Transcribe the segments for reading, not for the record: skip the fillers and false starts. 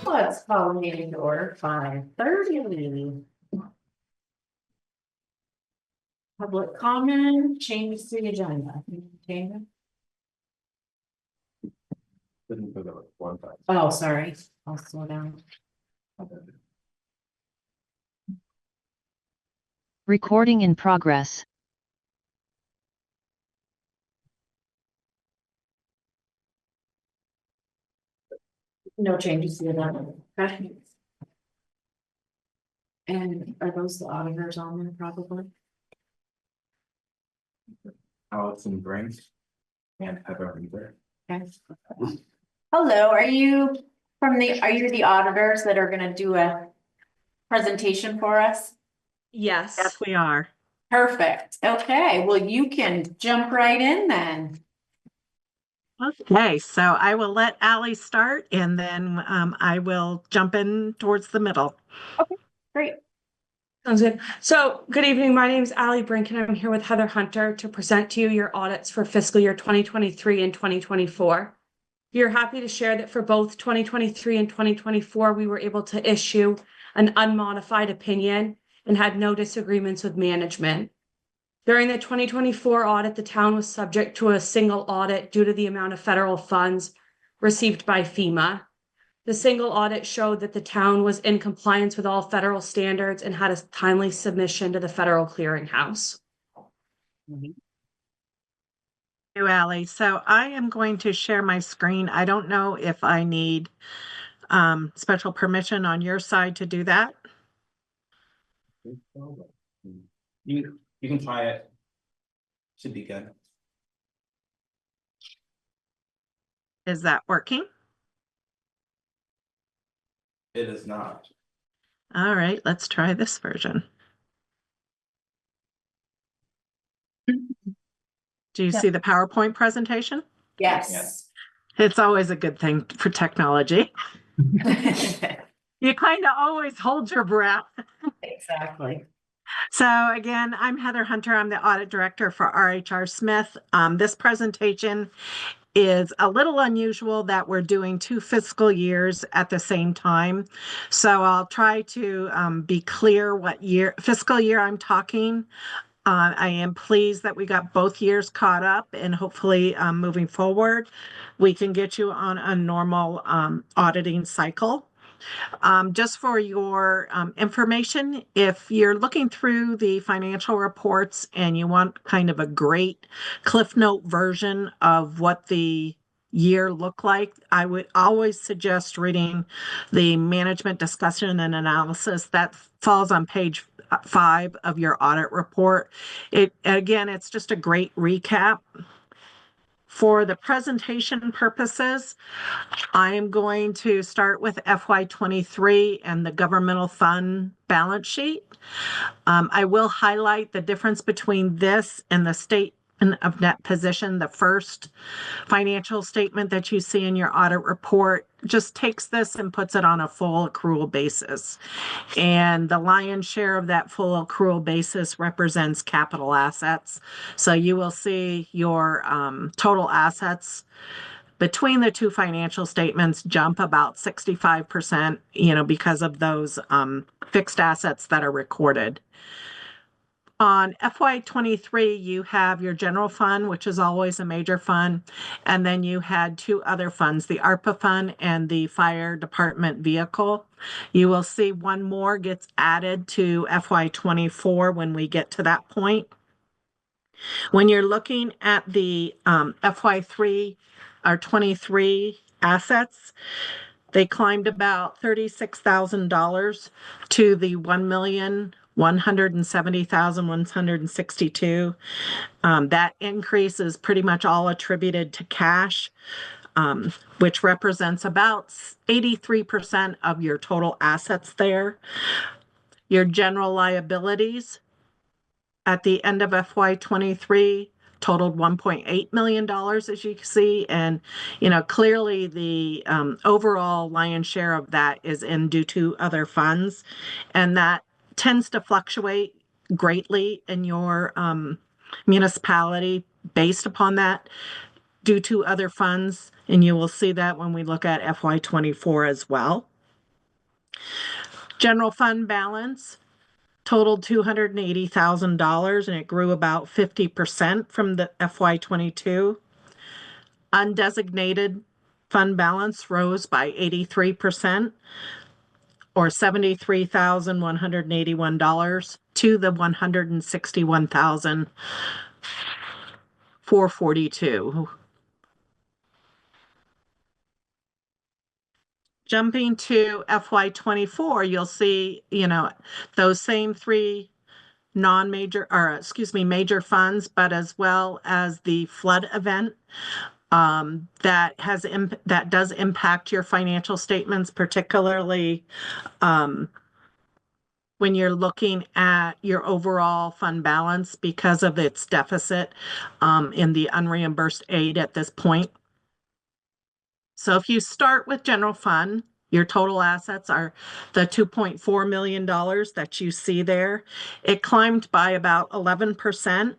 Let's call the meeting to order 5:30. Public comment, changes to the agenda. Change it? Oh, sorry. I'll slow down. Recording in progress. No changes to the agenda. Okay. And are those the auditors on there probably? Allison Brink and Heather Hunter. Okay. Hello, are you the auditors that are gonna do a presentation for us? Yes. Yes, we are. Perfect. Okay, well, you can jump right in then. Okay, so I will let Allie start and then I will jump in towards the middle. Great. Sounds good. So, good evening. My name is Allie Brink, and I'm here with Heather Hunter to present to you your audits for fiscal year 2023 and 2024. We are happy to share that for both 2023 and 2024, we were able to issue an unmodified opinion and had no disagreements with management. During the 2024 audit, the town was subject to a single audit due to the amount of federal funds received by FEMA. The single audit showed that the town was in compliance with all federal standards and had a timely submission to the federal clearinghouse. Thank you, Allie. So I am going to share my screen. I don't know if I need special permission on your side to do that. You can try it. Should be good. Is that working? It is not. All right, let's try this version. Do you see the PowerPoint presentation? Yes. It's always a good thing for technology. You kind of always hold your breath. Exactly. So again, I'm Heather Hunter. I'm the audit director for RHR Smith. This presentation is a little unusual that we're doing 2 fiscal years at the same time. So I'll try to be clear what fiscal year I'm talking. I am pleased that we got both years caught up, and hopefully moving forward, we can get you on a normal auditing cycle. Just for your information, if you're looking through the financial reports and you want kind of a great Cliff Note version of what the year looked like, I would always suggest reading the management discussion and analysis that falls on page 5 of your audit report. It's just a great recap. For the presentation purposes, I am going to start with FY23 and the governmental fund balance sheet. I will highlight the difference between this and the statement of net position. The first financial statement that you see in your audit report just takes this and puts it on a full accrual basis. And the lion's share of that full accrual basis represents capital assets. So you will see your total assets between the 2 financial statements jump about 65%, because of those fixed assets that are recorded. On FY23, you have your general fund, which is always a major fund, and then you had 2 other funds, the ARPA fund and the fire department vehicle. You will see one more gets added to FY24 when we get to that point. When you're looking at the FY3 or 23 assets, They climbed about $36,000 to the $1,170,162. That increase is pretty much all attributed to cash, which represents about 83% of your total assets there. Your general liabilities at the end of FY23 totaled $1.8 million, as you can see. And, clearly the overall lion's share of that is in due to other funds. And that tends to fluctuate greatly in your municipality based upon that due to other funds. And you will see that when we look at FY24 as well. General fund balance totaled $280,000, and it grew about 50% from the FY22. Undesignated fund balance rose by 83%, or $73,181 to the $161,442. Jumping to FY24, you'll see, those same three major funds, but as well as the flood event that does impact your financial statements, particularly when you're looking at your overall fund balance because of its deficit in the unreimbursed aid at this point. So if you start with general fund, your total assets are the $2.4 million that you see there. It climbed by about 11%.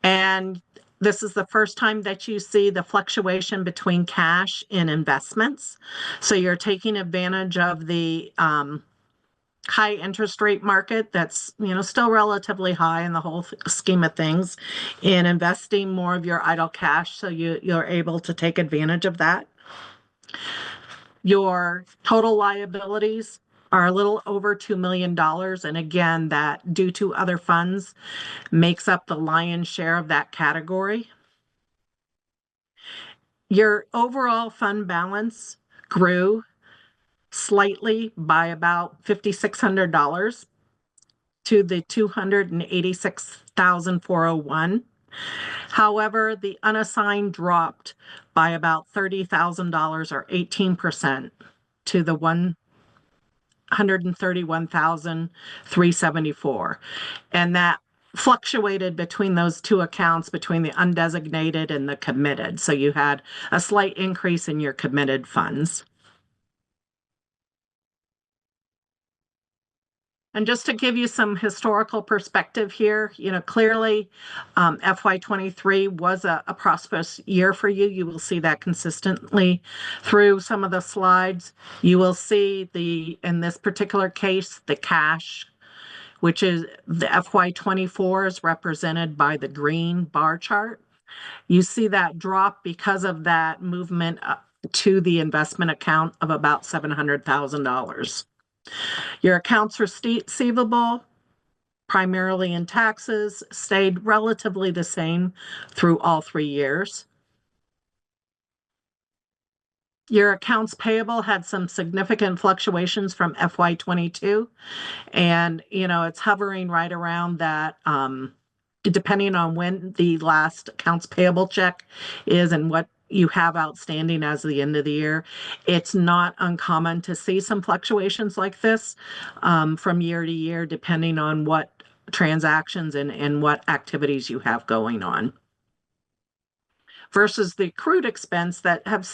And this is the first time that you see the fluctuation between cash and investments. So you're taking advantage of the high interest rate market that's, still relatively high in the whole scheme of things, and investing more of your idle cash so you're able to take advantage of that. Your total liabilities are a little over $2 million. And again, that due to other funds makes up the lion's share of that category. Your overall fund balance grew slightly by about $5,600 to the $286,401. However, the unassigned dropped by about $30,000 or 18% to the $131,374. And that fluctuated between those two accounts, between the undesignated and the committed. So you had a slight increase in your committed funds. And just to give you some historical perspective here, clearly FY23 was a prosperous year for you. You will see that consistently through some of the slides. You will see in this particular case, the cash, which is the FY24 is represented by the green bar chart. You see that drop because of that movement to the investment account of about $700,000. Your accounts receivable, primarily in taxes, stayed relatively the same through all 3 years. Your accounts payable had some significant fluctuations from FY22, and it's hovering right around that, depending on when the last accounts payable check is and what you have outstanding as the end of the year. It's not uncommon to see some fluctuations like this from year to year, depending on what transactions and what activities you have going on. Versus the accrued expense that have,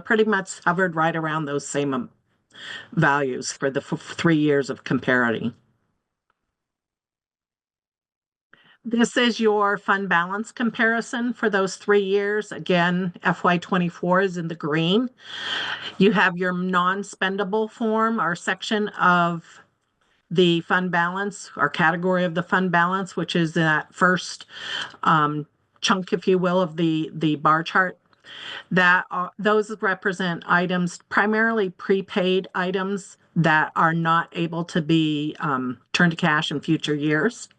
pretty much hovered right around those same values for the 3 years of comparating. This is your fund balance comparison for those 3 years. Again, FY24 is in the green. You have your non-spendable form or section of the fund balance or category of the fund balance, which is that first chunk, if you will, of the bar chart. Those represent items, primarily prepaid items that are not able to be turned to cash in future years.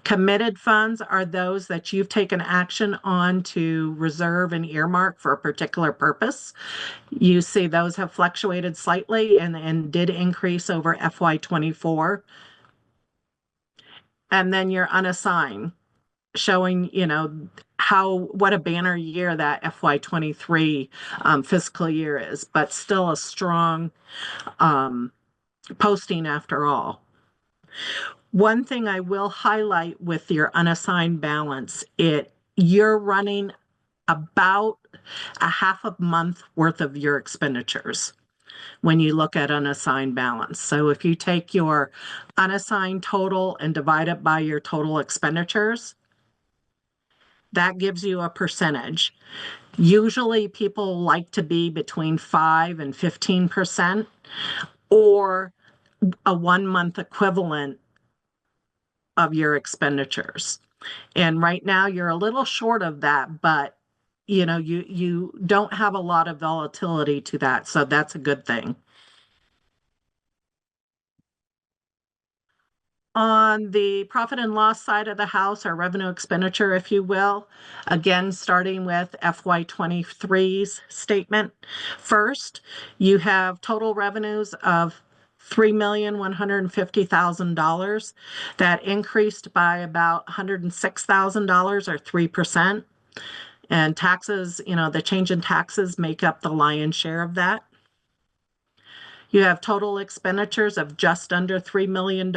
Committed funds are those that you've taken action on to reserve and earmark for a particular purpose. You see those have fluctuated slightly and did increase over FY24. And then your unassigned, showing, what a banner year that FY23 fiscal year is, but still a strong posting after all. One thing I will highlight with your unassigned balance, you're running about a half a month worth of your expenditures when you look at unassigned balance. So if you take your unassigned total and divide it by your total expenditures, that gives you a percentage. Usually people like to be between 5 and 15% or a 1 month equivalent of your expenditures. And right now you're a little short of that, but you don't have a lot of volatility to that. So that's a good thing. On the profit and loss side of the house, or revenue expenditure, if you will, again, starting with FY23's statement. First, you have total revenues of $3,150,000. That increased by about $106,000 or 3%. And taxes, the change in taxes make up the lion's share of that. You have total expenditures of just under $3 million.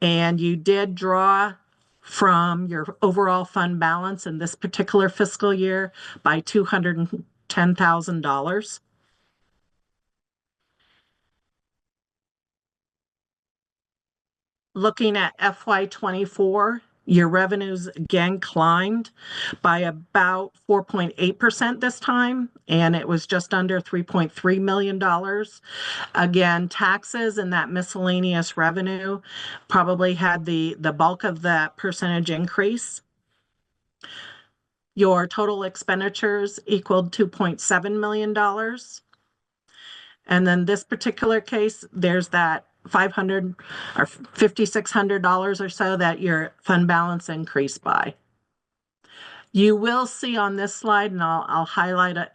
And you did draw from your overall fund balance in this particular fiscal year by $210,000. Looking at FY24, your revenues again climbed by about 4.8% this time, and it was just under $3.3 million. Again, taxes and that miscellaneous revenue probably had the bulk of that percentage increase. Your total expenditures equaled $2.7 million. And then this particular case, there's that $500 or $5,600 or so that your fund balance increased by. You will see on this slide, and I'll highlight it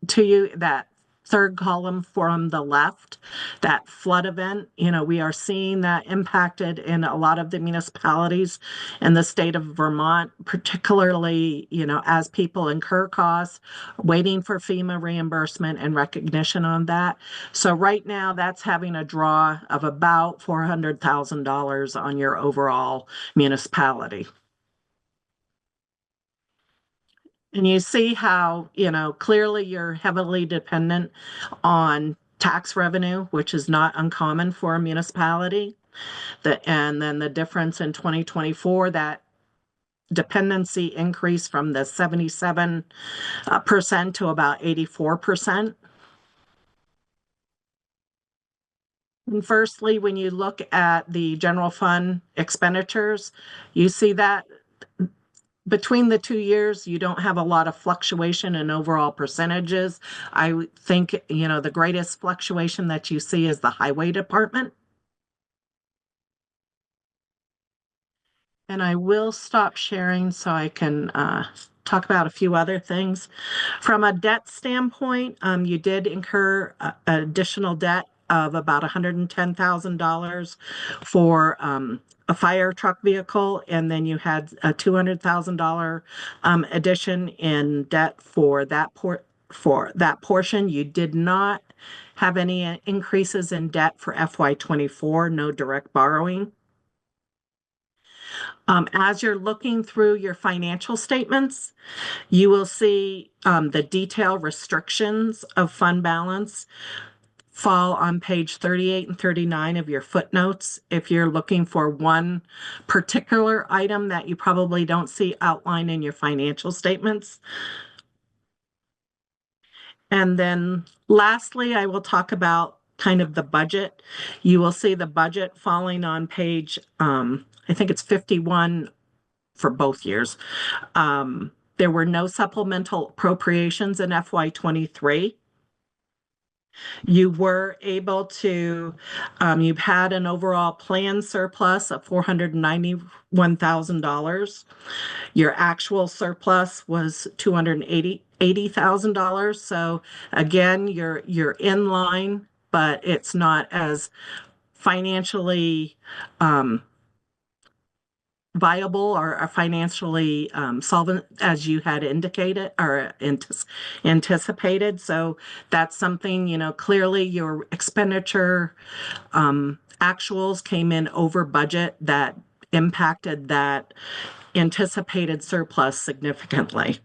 to you, that third column from the left, that flood event. We are seeing that impacted in a lot of the municipalities in the state of Vermont, particularly, as people incur costs, waiting for FEMA reimbursement and recognition on that. So right now that's having a draw of about $400,000 on your overall municipality. And you see how, clearly you're heavily dependent on tax revenue, which is not uncommon for a municipality. And then the difference in 2024, that dependency increased from the 77% to about 84%. And firstly, when you look at the general fund expenditures, you see that between the 2 years, you don't have a lot of fluctuation in overall percentages. I think, the greatest fluctuation that you see is the highway department. And I will stop sharing so I can talk about a few other things. From a debt standpoint, you did incur additional debt of about $110,000 for a fire truck vehicle, and then you had a $200,000 addition in debt for that portion. You did not have any increases in debt for FY24, no direct borrowing. As you're looking through your financial statements, you will see the detailed restrictions of fund balance fall on page 38 and 39 of your footnotes if you're looking for one particular item that you probably don't see outlined in your financial statements. And then lastly, I will talk about kind of the budget. You will see the budget falling on page, I think it's 51 for both years. There were no supplemental appropriations in FY23. You were able to, you've had an overall planned surplus of $491,000. Your actual surplus was $280,000. So again, you're in line, but it's not as financially viable or financially solvent as you had indicated or anticipated. So that's something, you know, clearly your expenditure actuals came in over budget that impacted that anticipated surplus significantly.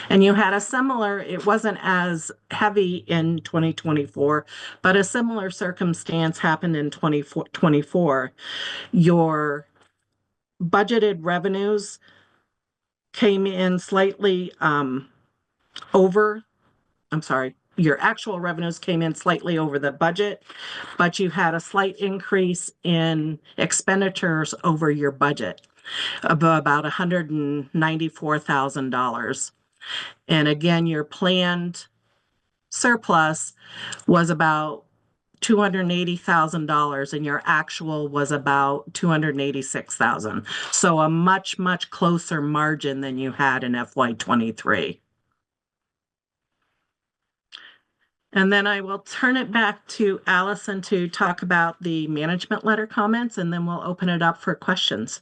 And you had a similar, it wasn't as heavy in 2024, but a similar circumstance happened in 2024. Your budgeted revenues came in slightly over, I'm sorry, your actual revenues came in slightly over the budget, but you had a slight increase in expenditures over your budget of about $194,000. And again, your planned surplus was about $280,000 and your actual was about $286,000. So a much, much closer margin than you had in FY23. And then I will turn it back to Allison to talk about the management letter comments, and then we'll open it up for questions.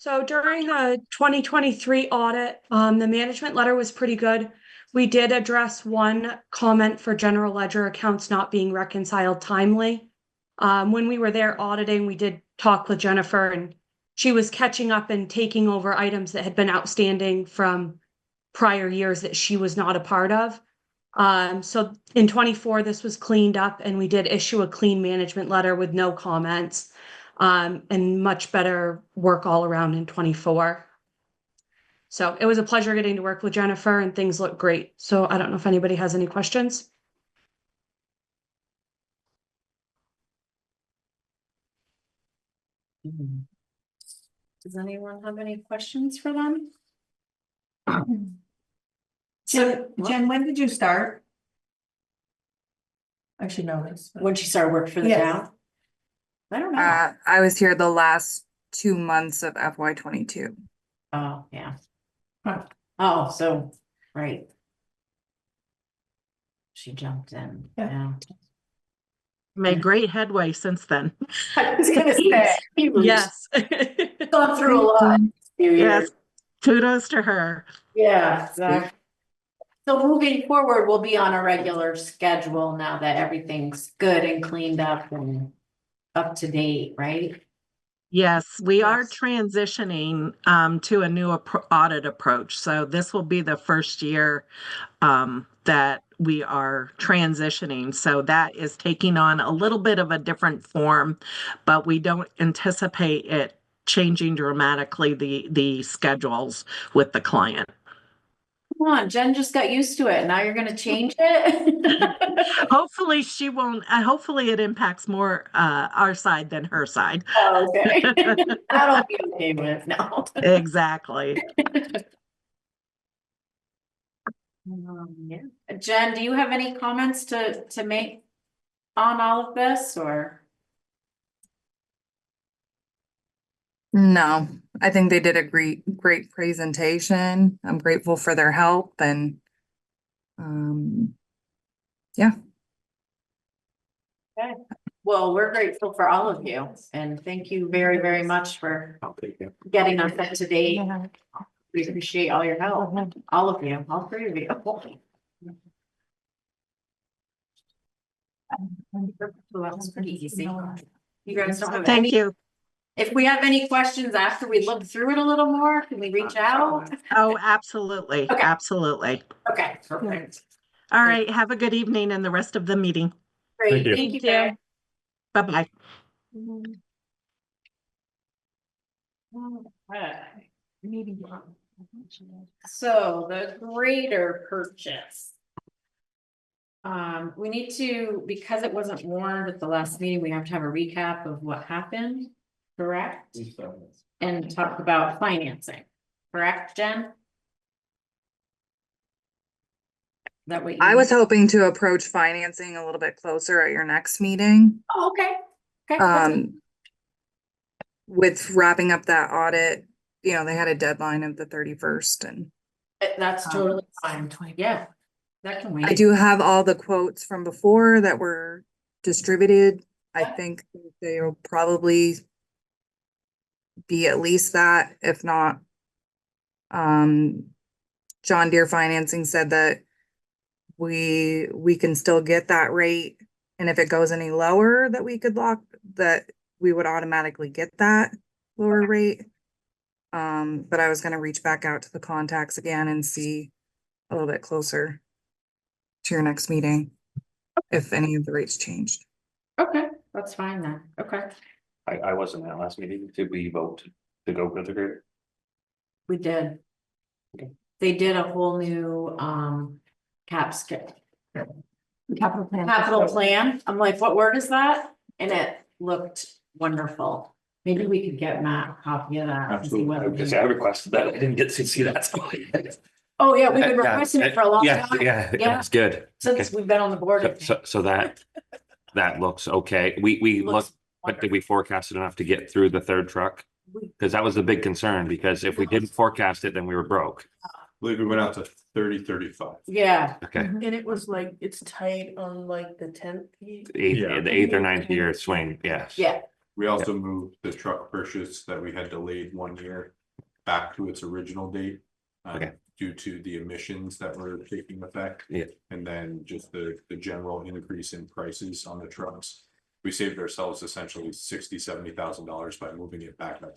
So during the 2023 audit, the management letter was pretty good. We did address one comment for general ledger accounts not being reconciled timely. When we were there auditing, we did talk with Jennifer, and she was catching up and taking over items that had been outstanding from prior years that she was not a part of. So in 24, this was cleaned up, and we did issue a clean management letter with no comments. And much better work all around in 24. So it was a pleasure getting to work with Jennifer, and things look great. So I don't know if anybody has any questions. Does anyone have any questions for them? Jen, when did you start? I should know this. When she started work for the Yes. town? I don't know. I was here the last 2 months of FY22. Oh, yeah. Huh. Oh, so, right. She jumped in, Yeah. yeah. Made great headway since then. I was gonna say. Yes. Gone through a lot. Yes, kudos to her. Yeah, exactly. So moving forward, we'll be on a regular schedule now that everything's good and cleaned up and up to date, right? Yes, we are Yes. transitioning to a new audit approach. So this will be the first year that we are transitioning. So that is taking on a little bit of a different form, but we don't anticipate it changing dramatically the schedules with the client. Come on, Jen just got used to it. Now you're gonna change it? Hopefully she won't, hopefully it impacts more our side than her side. Oh, okay. That'll be okay with now. Exactly. Yeah. Jen, do you have any comments to make on all of this, or? No, I think they did a great presentation. I'm grateful for their help and yeah. Okay. Well, we're grateful for all of you, and thank you very, very much for getting us up to date. We appreciate all your help, all of you, all three of you. Well, that was pretty easy. You guys don't have Thank any, you. if we have any questions after we look through it a little more, can we reach out? Oh, absolutely. Okay. Absolutely. Okay, perfect. All right. Have a good evening and the rest of the meeting. Great, you. thank you. Thank you. Bye-bye. Okay. So the grader purchase. We need to, because it wasn't warned at the last meeting, we have to have a recap of what happened, correct? and talk about financing, correct, Jen? That what you? I was hoping to approach financing a little bit closer at your next meeting. Oh, okay. Okay. that's good. With wrapping up that audit, you know, they had a deadline of the 31st, and That's totally fine. Yeah. That can wait. I do have all the quotes from before that were distributed. I Yeah. think they'll probably be at least that, if not. John Deere Financing said that we can still get that rate, and if it goes any lower, that we could that we would automatically get that lower rate. But I was gonna reach back out to the contacts again and see a little bit closer to your next meeting, if any of the rates changed. Okay, that's fine then. Okay, I wasn't at last meeting. Did we vote to go with the grid? we did. They did a whole new capital plan. I'm like, what word is that? And it looked wonderful. Maybe we could get Matt a copy of that. and see what it Because means. I requested that. I didn't get to see that. Oh, yeah, we've been requesting it for a long Yeah, time. yeah, Yeah. that's good. Since we've been on the board. I think. So that looks okay. We Looks looked, but did we forecast it enough to get through the third truck? Because that was the big concern, because if we didn't forecast it, then we were broke. Believe we went out to 30-35. Yeah, Okay, And it was like, it's tight on like the 10th. the Yeah. eighth or ninth year swing, yes. yeah, We also moved the truck purchase that we had delayed 1 year back to its original date. Okay. Due to the emissions that were taking effect. Yeah. And then just the general increase in prices on the trucks. We saved ourselves essentially $60,000-$70,000 by moving it back up.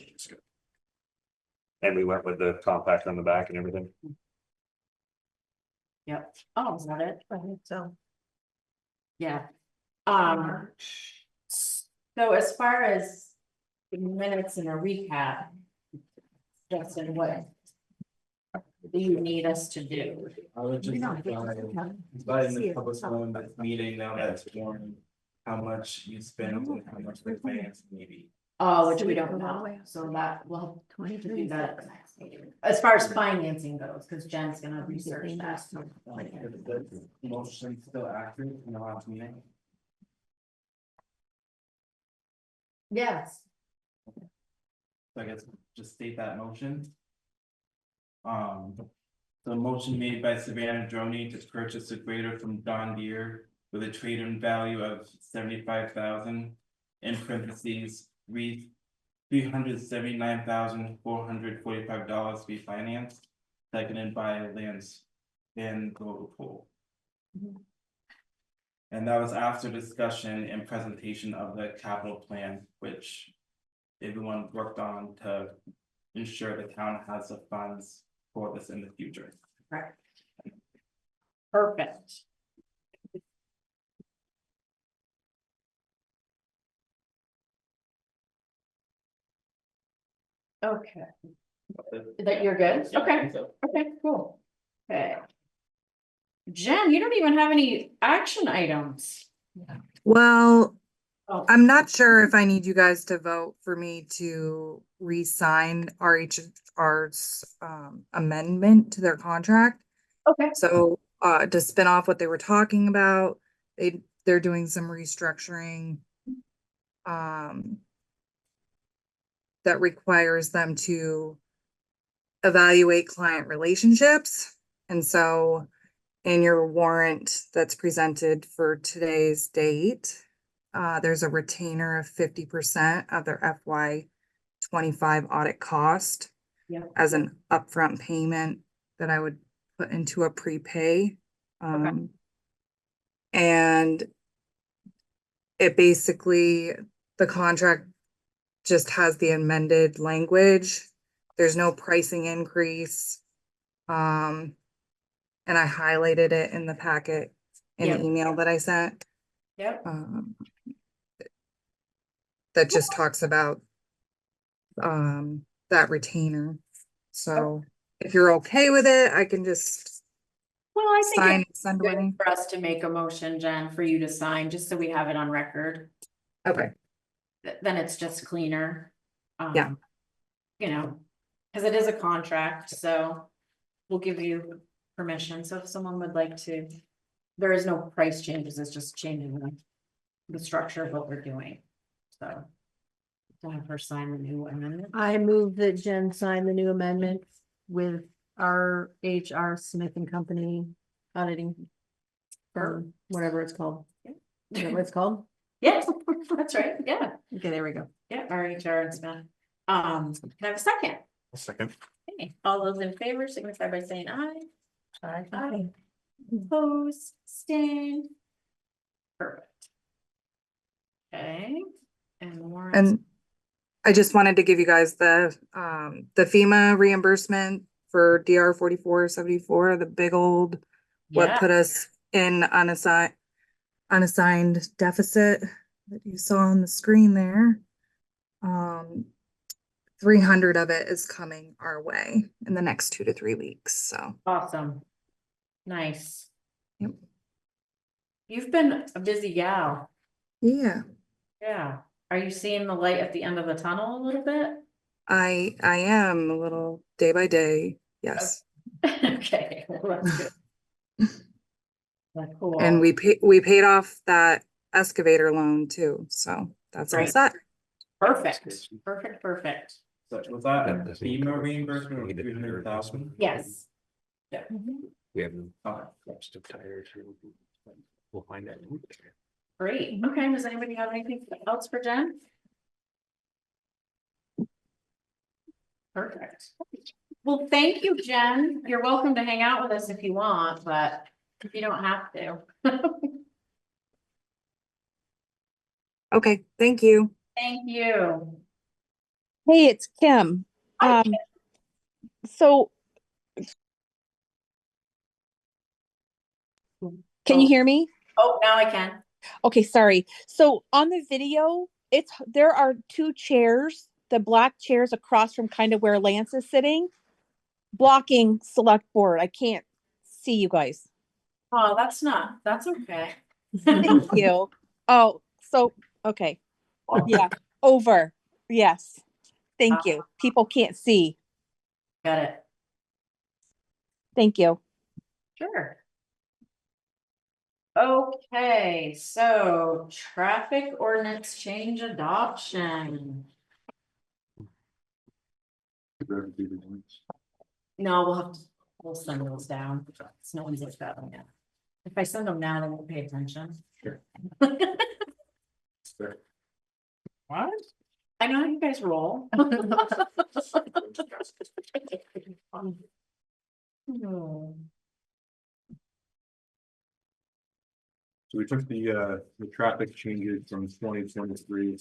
And we went with the compact on the back and everything. yep. Oh, is that it? I think so. Yeah. So as far as the minutes and a recap, Justin, what do you need us to do? I would just invite the public knowing this meeting now that it's warned, how much you spend and how much the finance maybe. Oh, which we don't know, so that will do that at the next meeting. As far as financing goes, because Jen's gonna research that. The motion still accurate in the last meeting? Yes. So I guess just state that motion. The motion made by Savannah Droney to purchase a grader from John Deere with a trade-in value of $75,000. In parentheses, $379,445 to be financed, seconded by Lance Van Goepel. And that was after discussion and presentation of the capital plan, which everyone worked on to ensure the town has the funds for this in the future. Right. Perfect. Okay, that you're good? Okay, okay, cool. Okay. Jen, you don't even have any action items. Well, Oh, I'm not sure if I need you guys to vote for me to re-sign RHR's amendment to their contract. okay, So to spin off what they were talking about, they're doing some restructuring that requires them to evaluate client relationships. And so in your warrant that's presented for today's date, there's a retainer of 50% of their FY25 audit cost yeah, as an upfront payment that I would put into a prepay. And it basically, the contract just has the amended language. There's no pricing increase. And I highlighted it in the packet in the email that I sent. yep, That just talks about that retainer. So if you're okay with it, I can just well, I think sign, it's send good away. for us to make a motion, Jen, for you to sign, just so we have it on record. Okay. Then it's just cleaner. Yeah. you know, because it is a contract, so we'll give you permission. So if someone would like to, there is no price changes, it's just changing the structure of what we're doing. So to have her sign the new amendment. I move that Jen sign the new amendment with our HR Smith and Company auditing firm, whatever it's called. Is that what it's called? Yes, that's right, yeah, Okay, there we go. yeah, RHR and Smith. Can I have a second? Second. Okay, all those in favor signify by saying aye. Aye. Opposed, abstained. Perfect. Okay, and warrants. And I just wanted to give you guys the FEMA reimbursement for DR 4474, the big old, what Yeah. put us in unassigned deficit that you saw on the screen there. 300 of it is coming our way in the next 2 to 3 weeks, so. Awesome. Nice. Yep. You've been a busy gal. Yeah, Yeah. Are you seeing the light at the end of the tunnel a little bit? I am a little day by day, yes. Okay, well, that's good. That's cool. And we paid off that excavator loan too, so that's all Great. set. Perfect, perfect, perfect. So was that a That doesn't FEMA cover- reimbursement of We did the 300,000? Yes. We have Okay. still tired. We'll find out. Great. Okay, does anybody have anything else for Jen? Perfect. Well, thank you, Jen. You're welcome to hang out with us if you want, but if you don't have to. Okay, thank you. Thank you. Hey, it's Kim. Hi, So can you Oh. hear me? Oh, now I can. Okay, sorry. So on the video, there are 2 chairs, the black chairs across from kind of where Lance is sitting, blocking select board. I can't see you guys. Oh, that's okay. Thank you. Oh, so okay. Yeah, over. Yes. Thank you. People can't see. Got it. Thank you. Sure. Okay, so traffic ordinance change adoption. No, we'll send those down. No one's looked at them yet. If I send them now, they won't pay attention. Sure. What? I know how you guys roll. Hmm. So we took the traffic changes from 2023,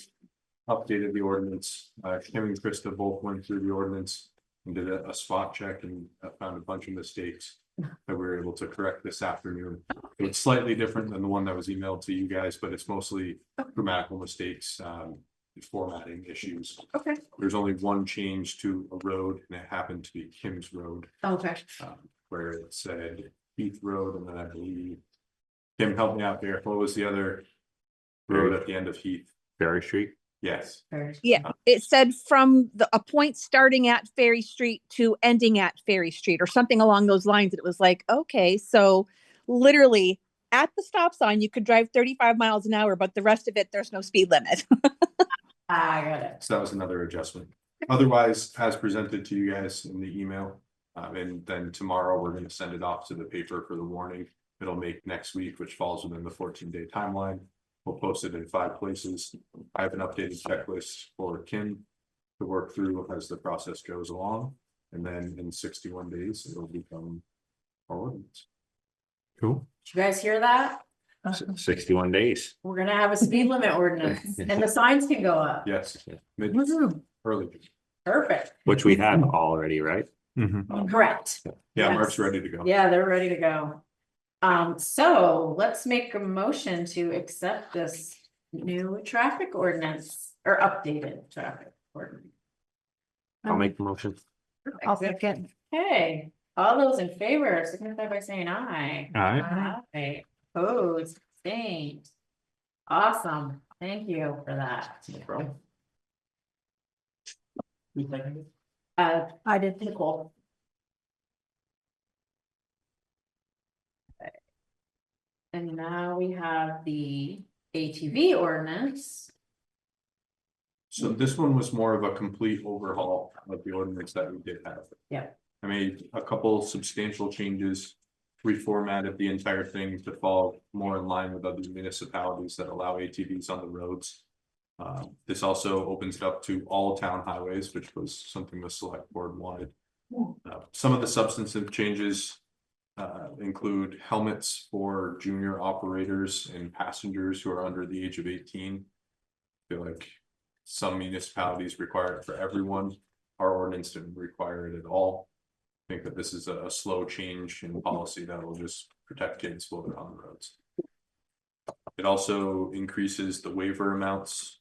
updated the ordinance. Kim and Krista both went through the ordinance and did a spot check and found a bunch of mistakes that we were able to correct this afternoon. It's slightly different than the one that was emailed to you guys, but it's mostly grammatical mistakes, formatting issues. Okay. There's only one change to a road, and it happened to be Kim's Road, Okay. where it said Heath Road, and then I believe Kim, help me out there. What was the other road at the end of Heath? Ferry Street. Yes. Yeah, it said from a point starting at Ferry Street to ending at Ferry Street or something along those lines. It was like, okay, so literally at the stop sign, you could drive 35 miles an hour, but the rest of it, there's no speed limit. I got it. So that was another adjustment. Otherwise, as presented to you guys in the email, and then tomorrow we're going to send it off to the paper for the warning. It'll make next week, which falls within the 14-day timeline. We'll post it in 5 places. I have an updated checklist for Kim to work through as the process goes along. And then in 61 days, it'll become our ordinance. Cool. Did you guys hear that? 61 days. We're gonna have a speed limit ordinance and the signs can go up. Yes. Mid early. Perfect. Which we had already, right? Correct. Yeah, Yes. Mark's ready to go. Yeah, they're ready to go. So let's make a motion to accept this new traffic ordinance or updated traffic ordinance. I'll make the motion. I'll second. Okay, all those in favor, signify by saying aye. Aye. Opposed, abstained. Awesome, thank you for that. No problem. Who seconded? I did. Nicole. And now we have the ATV ordinance. So this one was more of a complete overhaul of the ordinance that we did have. Yeah. I made a couple substantial changes, reformatted the entire thing to fall more in line with other municipalities that allow ATVs on the roads. This also opens it up to all town highways, which was something the select board wanted. Some of the substantive changes include helmets for junior operators and passengers who are under the age of 18. I feel like some municipalities require it for everyone. Our ordinance didn't require it at all. I think that this is a slow change in policy that will just protect kids while they're on the roads. It also increases the waiver amounts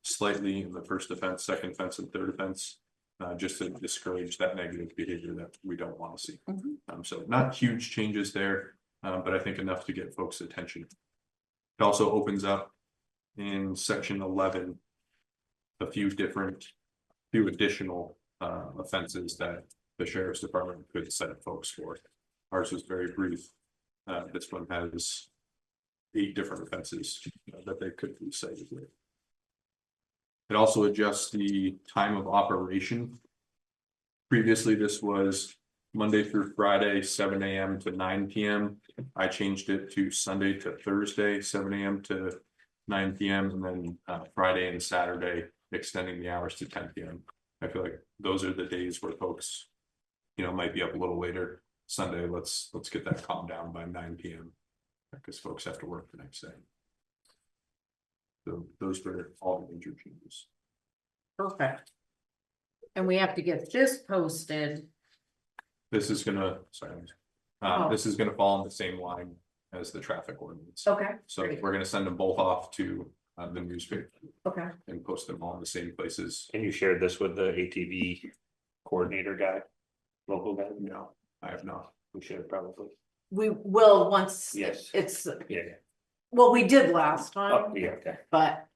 slightly in the first offense, second offense, and third offense, just to discourage that negative behavior that we don't want to see. So not huge changes there, but I think enough to get folks' attention. It also opens up in section 11 a few additional offenses that the sheriff's department could cite folks for. Ours was very brief. This one has 8 different offenses that they could be cited with. It also adjusts the time of operation. Previously, this was Monday through Friday, 7 a.m. to 9 p.m. I changed it to Sunday to Thursday, 7 a.m. to 9 p.m. and then Friday and Saturday, extending the hours to 10 p.m. I feel like those are the days where folks, might be up a little later. Sunday, let's get that calmed down by 9 p.m. because folks have to work the next day. So those were all the major changes. Perfect. And we have to get this posted. This is gonna, this is gonna fall in the same line as the traffic ordinance. Okay. So great. we're gonna send them both off to the newspaper Okay. and post them all in the same places. And you shared this with the ATV coordinator guy, local guy? No, I have not. We should probably. We will once. Yes. It's, Yeah. well, we did last Oh, time, yeah, okay. but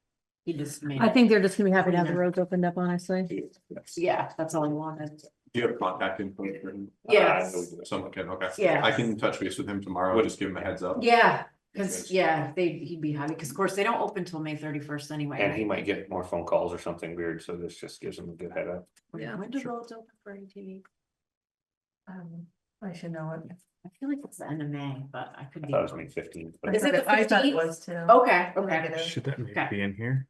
he just made. I it. think they're just gonna be happy to have the roads opened up, honestly. Yeah, that's all I wanted. Do you have contact info for him? Yes. Someone can, okay. Yeah. I can touch base with him tomorrow, just give him a heads up. Yeah, cause he'd be happy, cause of course they don't open till May 31st anyway. And he might get more phone calls or something weird, so this just gives him a good head up. Yeah, When do roads open for ATV? I should know it. I feel like it's the end of May, but I could I be. thought it was May 15th. but- Is it the I thought it 15th? was too. Okay, okay. Should that maybe Okay. be in here?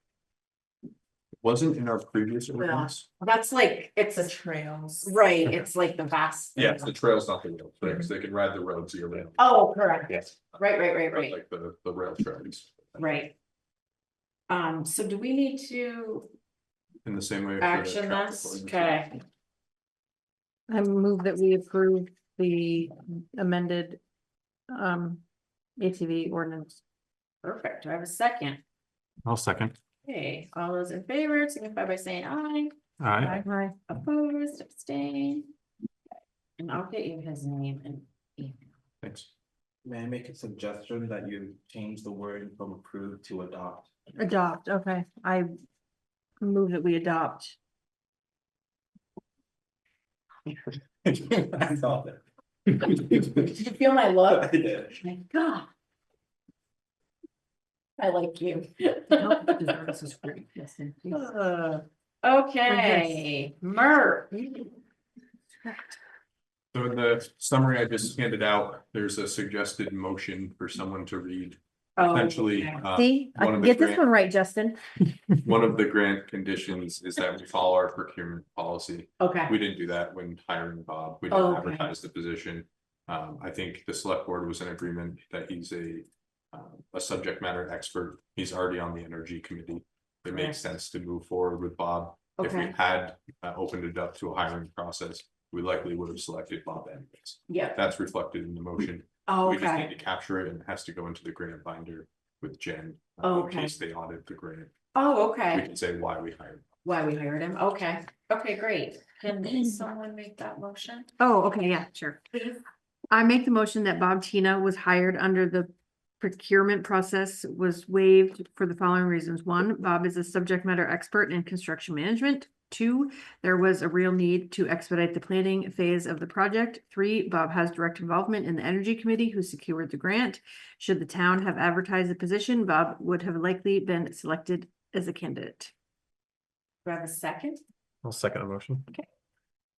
Wasn't in our previous Well, ordinance. that's like, it's The trails. right, it's like the vast. Yes, the trail's not the rail tracks, they can ride the roads year round. Oh, correct. Yes. Right. Like the rail tracks. Right. So do we need to In the same way. for the action traffic this? ordinance. Okay, I move that we approve the amended ATV ordinance. perfect. Do I have a second? I'll second. Okay, all those in favor, signify by saying aye. Aye. Aye. Opposed, abstain. And I'll get you his name and email. Thanks. May I make a suggestion that you change the word from approve to adopt? Adopt, okay, I move that we adopt. I saw that. Did you feel my look? I did. My God. I like you. Okay, Murph. So in the summary I just handed out, there's a suggested motion for someone to read. Oh, Essentially, okay. See, I one can of the get this grant- one right, Justin. one of the grant conditions is that we follow our procurement policy. Okay, We didn't do that when hiring Bob. We Oh, didn't okay. advertise the position. I think the select board was in agreement that he's a subject matter expert. He's already on the energy committee. It makes sense to move forward with Bob. If we okay, had opened it up to a hiring process, we likely would have selected Bob anyways. yeah, That's reflected in the motion. oh, We just need okay, to capture it and it has to go into the grant binder with Jen. Okay. In case they audit the grant, oh, we okay, can say why we hired. why we hired him, okay, okay, great. Can someone make that motion? Oh, okay, yeah, sure. I make the motion that Bob Tina was hired under the procurement process was waived for the following reasons. One, Bob is a subject matter expert in construction management. 2, there was a real need to expedite the planning phase of the project. 3, Bob has direct involvement in the energy committee who secured the grant. Should the town have advertised the position, Bob would have likely been selected as a candidate. Do I have a second? I'll second the motion.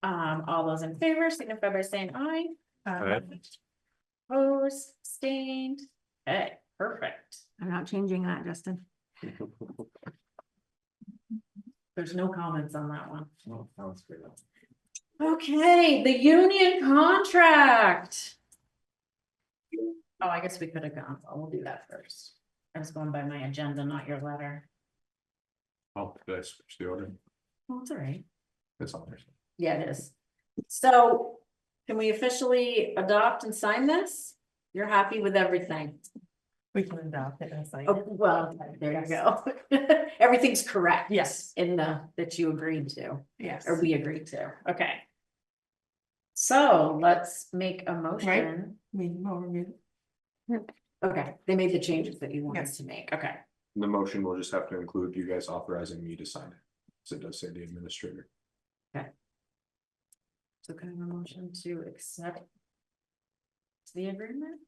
All those in favor signify by saying aye. Aye. Opposed, abstained. Okay, perfect. I'm not changing that, Justin. There's no comments on that one. Oh, that was great. Okay, the union contract. Oh, I guess we could have gone, well, we'll do that first. I was going by my agenda, not your letter. Oh, did I switch the order? Well, it's all right. It's on there. Yeah, it is. So can we officially adopt and sign this? You're happy with everything? We can adopt it and sign Oh, well, there you go. Everything's correct. Yes. In the, that you agreed to, Yes. or we agreed to, okay. So let's make a motion. Okay, they made the changes that you want us to make, okay. The motion will just have to include you guys authorizing me to sign it, so it does say the administrator. So kind of a motion to accept the agreement?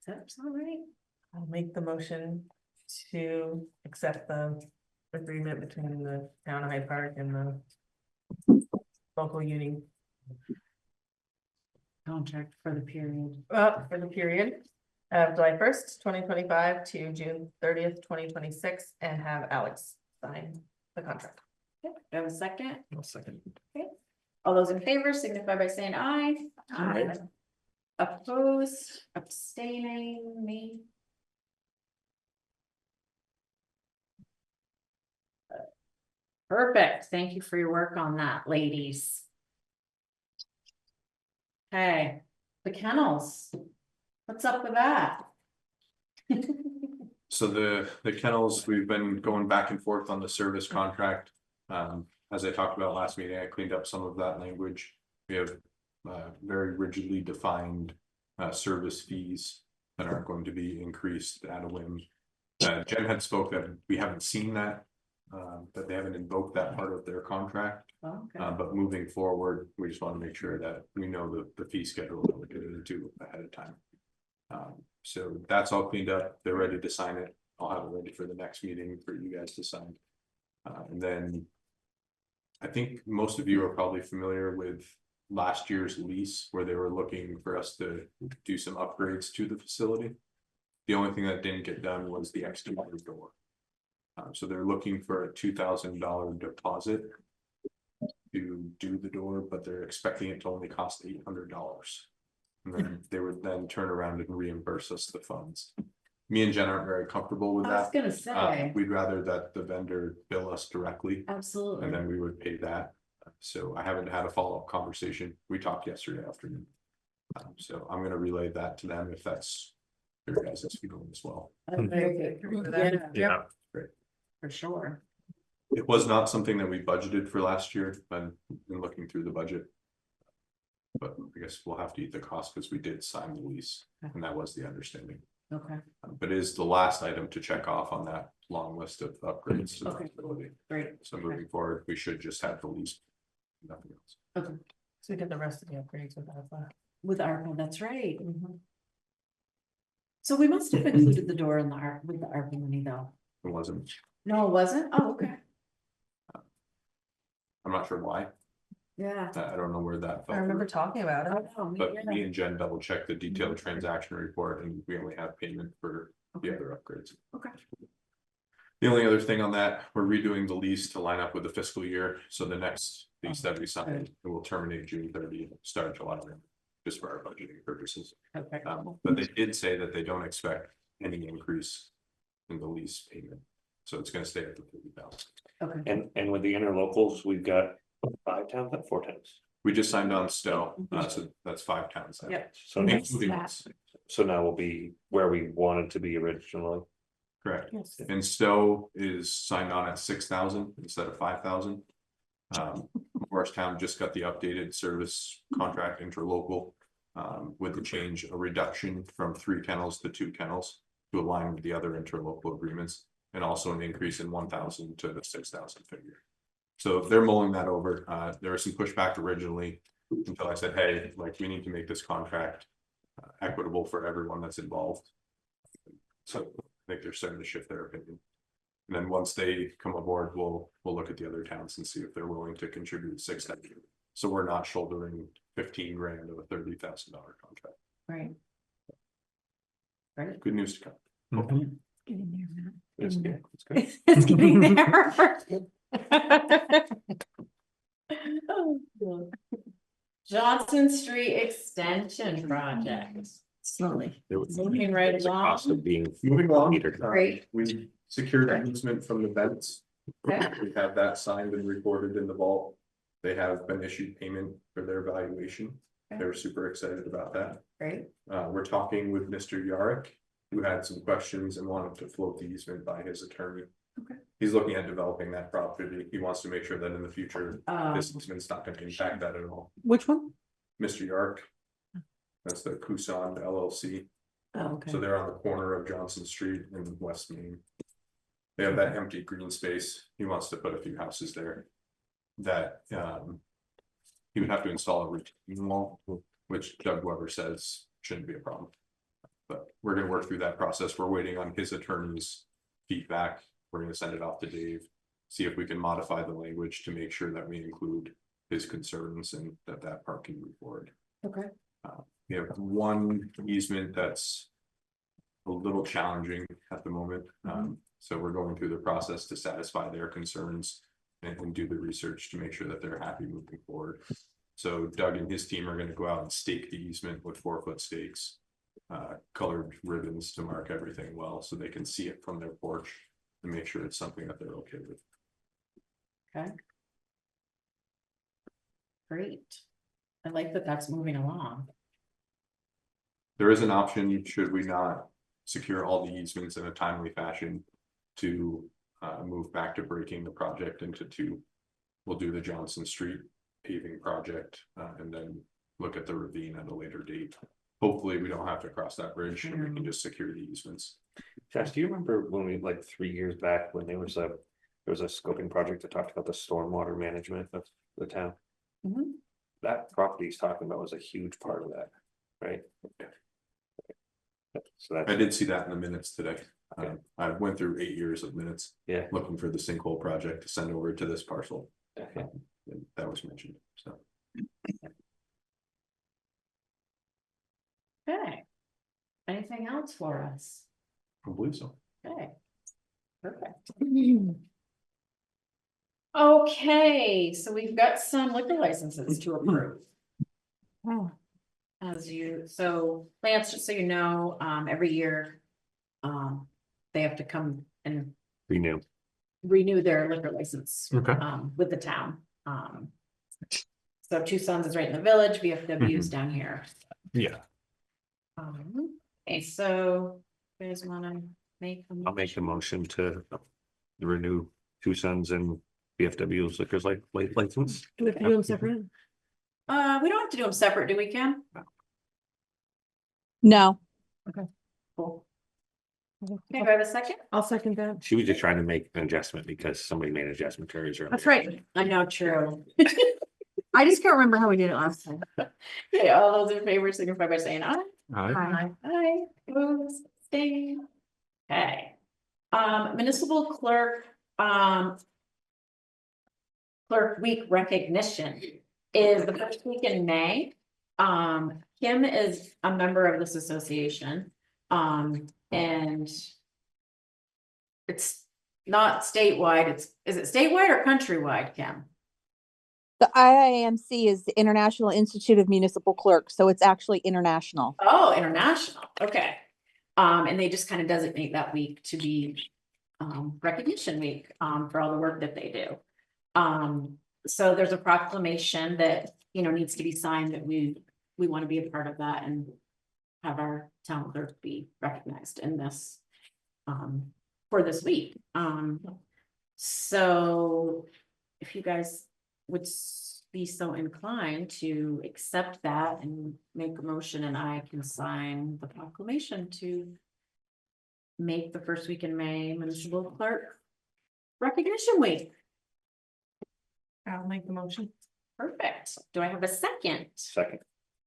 Is that all right? I'll make the motion to accept the agreement between the town of Hyde Park and the local union. Contract for the period. For the period of July 1st, 2025 to June 30th, 2026, and have Alex sign the contract. Okay, do I have a second? I'll second. All those in favor signify by saying aye. Aye. Opposed, abstaining, me. Perfect, thank you for your work on that, ladies. Okay, the kennels, what's up with that? So the kennels, we've been going back and forth on the service contract. As I talked about last meeting, I cleaned up some of that language. We have very rigidly defined service fees that aren't going to be increased at a whim. Jen had spoke that we haven't seen that, that they haven't invoked that part of their contract. Okay. But moving forward, we just want to make sure that we know the fee schedule that we're getting into ahead of time. So that's all cleaned up. They're ready to sign it. I'll have it ready for the next meeting for you guys to sign. And then I think most of you are probably familiar with last year's lease where they were looking for us to do some upgrades to the facility. The only thing that didn't get done was the exterior door. So they're looking for a $2,000 deposit to do the door, but they're expecting it to only cost $800. And then they would then turn around and reimburse us the funds. Me and Jen aren't very comfortable with I was that. gonna say, We'd rather that the vendor bill us directly absolutely. and then we would pay that. So I haven't had a follow-up conversation. We talked yesterday afternoon. So I'm gonna relay that to them if that's your guys' feeling as well. I'm very good with that. Yeah. For sure. It was not something that we budgeted for last year, but in looking through the budget. But I guess we'll have to eat the cost because we did sign the lease and that was the understanding. Okay, But it is the last item to check off on that long list of upgrades to the Okay. facility. great. So moving forward, we should just have the lease. Nothing else. Okay, So we did the rest of the upgrades with ARPA. with ARPA, that's right. So we must have included the door in the ARPA, with the ARPA money though. It wasn't. No, it wasn't? Oh, okay. I'm not sure why. Yeah. I don't know where that I fell. remember through. talking about it. Oh, But yeah. me and Jen double checked the detailed transaction report and we only have payment for the Okay. other upgrades. Okay. The only other thing on that, we're redoing the lease to line up with the fiscal year. So the next lease that we signed, it will terminate June 30, start July, just for our budgeting purposes. Okay. But they did say that they don't expect any increase in the lease payment. So it's gonna stay at the 50,000. Okay. And with the interlocals, we've got 5 towns, 4 towns. We just signed on Stowe, so that's 5 towns. now. Yep. So, Including That. us. so now we'll be where we wanted to be originally. Correct. Yes. And Stowe is signed on at 6,000 instead of 5,000. Morristown just got the updated service contract interlocal. With the change, a reduction from 3 kennels to 2 kennels to align with the other interlocal agreements. And also an increase in 1,000 to the 6,000 figure. So they're mulling that over. There was some pushback originally until I said, hey, like, we need to make this contract equitable for everyone that's involved. So I think they're starting to shift their opinion. And then once they come aboard, we'll look at the other towns and see if they're willing to contribute $600. So we're not shouldering 15 grand of a $30,000 contract. Right. Right. Good news to come. Mhm. Getting there, Matt. It's Getting good. It's good. It's getting there. Oh, God. Johnson Street Extension Project. Slowly. There was Moving right there's a cost of along. being Moving along, metered. Great. we secured an easement from the vets. Okay. We have that signed and recorded in the vault. They have been issued payment for their valuation. Okay. They're super excited about that. Great. We're talking with Mr. Yarrick, who had some questions and wanted to float the easement by his attorney. Okay. He's looking at developing that property. He wants to make sure that in the future, this easement's not gonna impact that at all. Which one? Mr. Yarrick. That's the Kusan LLC. Oh, okay. So they're on the corner of Johnson Street and West Main. They have that empty green space. He wants to put a few houses there. That he would have to install a retaining wall, which Doug Weber says shouldn't be a problem. But we're gonna work through that process. We're waiting on his attorney's feedback. We're gonna send it off to Dave. See if we can modify the language to make sure that we include his concerns and that part can move forward. Okay. We have one easement that's a little challenging at the moment. So we're going through the process to satisfy their concerns and do the research to make sure that they're happy moving forward. So Doug and his team are gonna go out and stake the easement with 4-foot stakes. Colored ribbons to mark everything well, so they can see it from their porch and make sure it's something that they're okay with. Okay. Great. I like that that's moving along. There is an option, should we not secure all the easements in a timely fashion, to move back to breaking the project into two. We'll do the Johnson Street paving project and then look at the ravine at a later date. Hopefully, we don't have to cross that bridge and we can just secure the easements. Josh, do you remember when we, like 3 years back, when there was a scoping project that talked about the stormwater management of the town? Mhm. That property he's talking about was a huge part of that, right? So I that, did see that in the minutes today. Okay. I went through 8 years of minutes. Yeah. Looking for the sinkhole project to send over to this parcel. okay. And that was mentioned, so. Okay. Anything else for us? I believe so. Okay. Perfect. Okay, so we've got some liquor licenses to approve. So Lance, just so you know, every year, they have to come and renew their liquor license. Okay. With the town. So Two Sons is right in the village, VFW is down here. Yeah. Okay, so you guys wanna make? I'll make the motion to renew Two Sons and BFW's liquors license. Do we have to do them separate? We don't have to do them separate, do we, Kim? No. Cool. Okay, do I have a second? I'll second that. She was just trying to make an adjustment because somebody made an adjustment to hers earlier. That's right. I know, true. I just can't remember how we did it last time. Okay, all those in favor signify by saying aye. Aye. Aye, opposed, abstained. Okay. Municipal clerk, clerk week recognition is the first week in May. Kim is a member of this association, and it's not statewide, is it statewide or countrywide, Kim? The IIMC is the International Institute of Municipal Clerks, so it's actually international. Oh, international, okay. And they just kind of designate that week to be recognition week for all the work that they do. So there's a proclamation that, you know, needs to be signed that we want to be a part of that and have our town clerk be recognized in this for this week. So if you guys would be so inclined to accept that and make a motion, and I can sign the proclamation to make the first week in May municipal clerk recognition week. I'll make the motion. Perfect. Do I have a second? Second.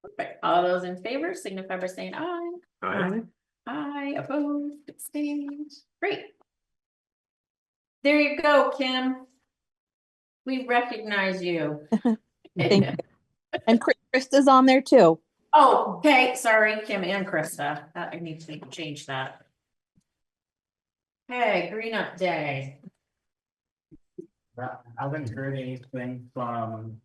Perfect. All those in favor signify by saying aye. Aye. Aye, opposed, abstained. Great. There you go, Kim. We recognize you. Thank you. And Krista's on there too. Oh, okay, sorry, Kim and Krista. I need to change that. Hey, Green Up Day. I haven't heard anything from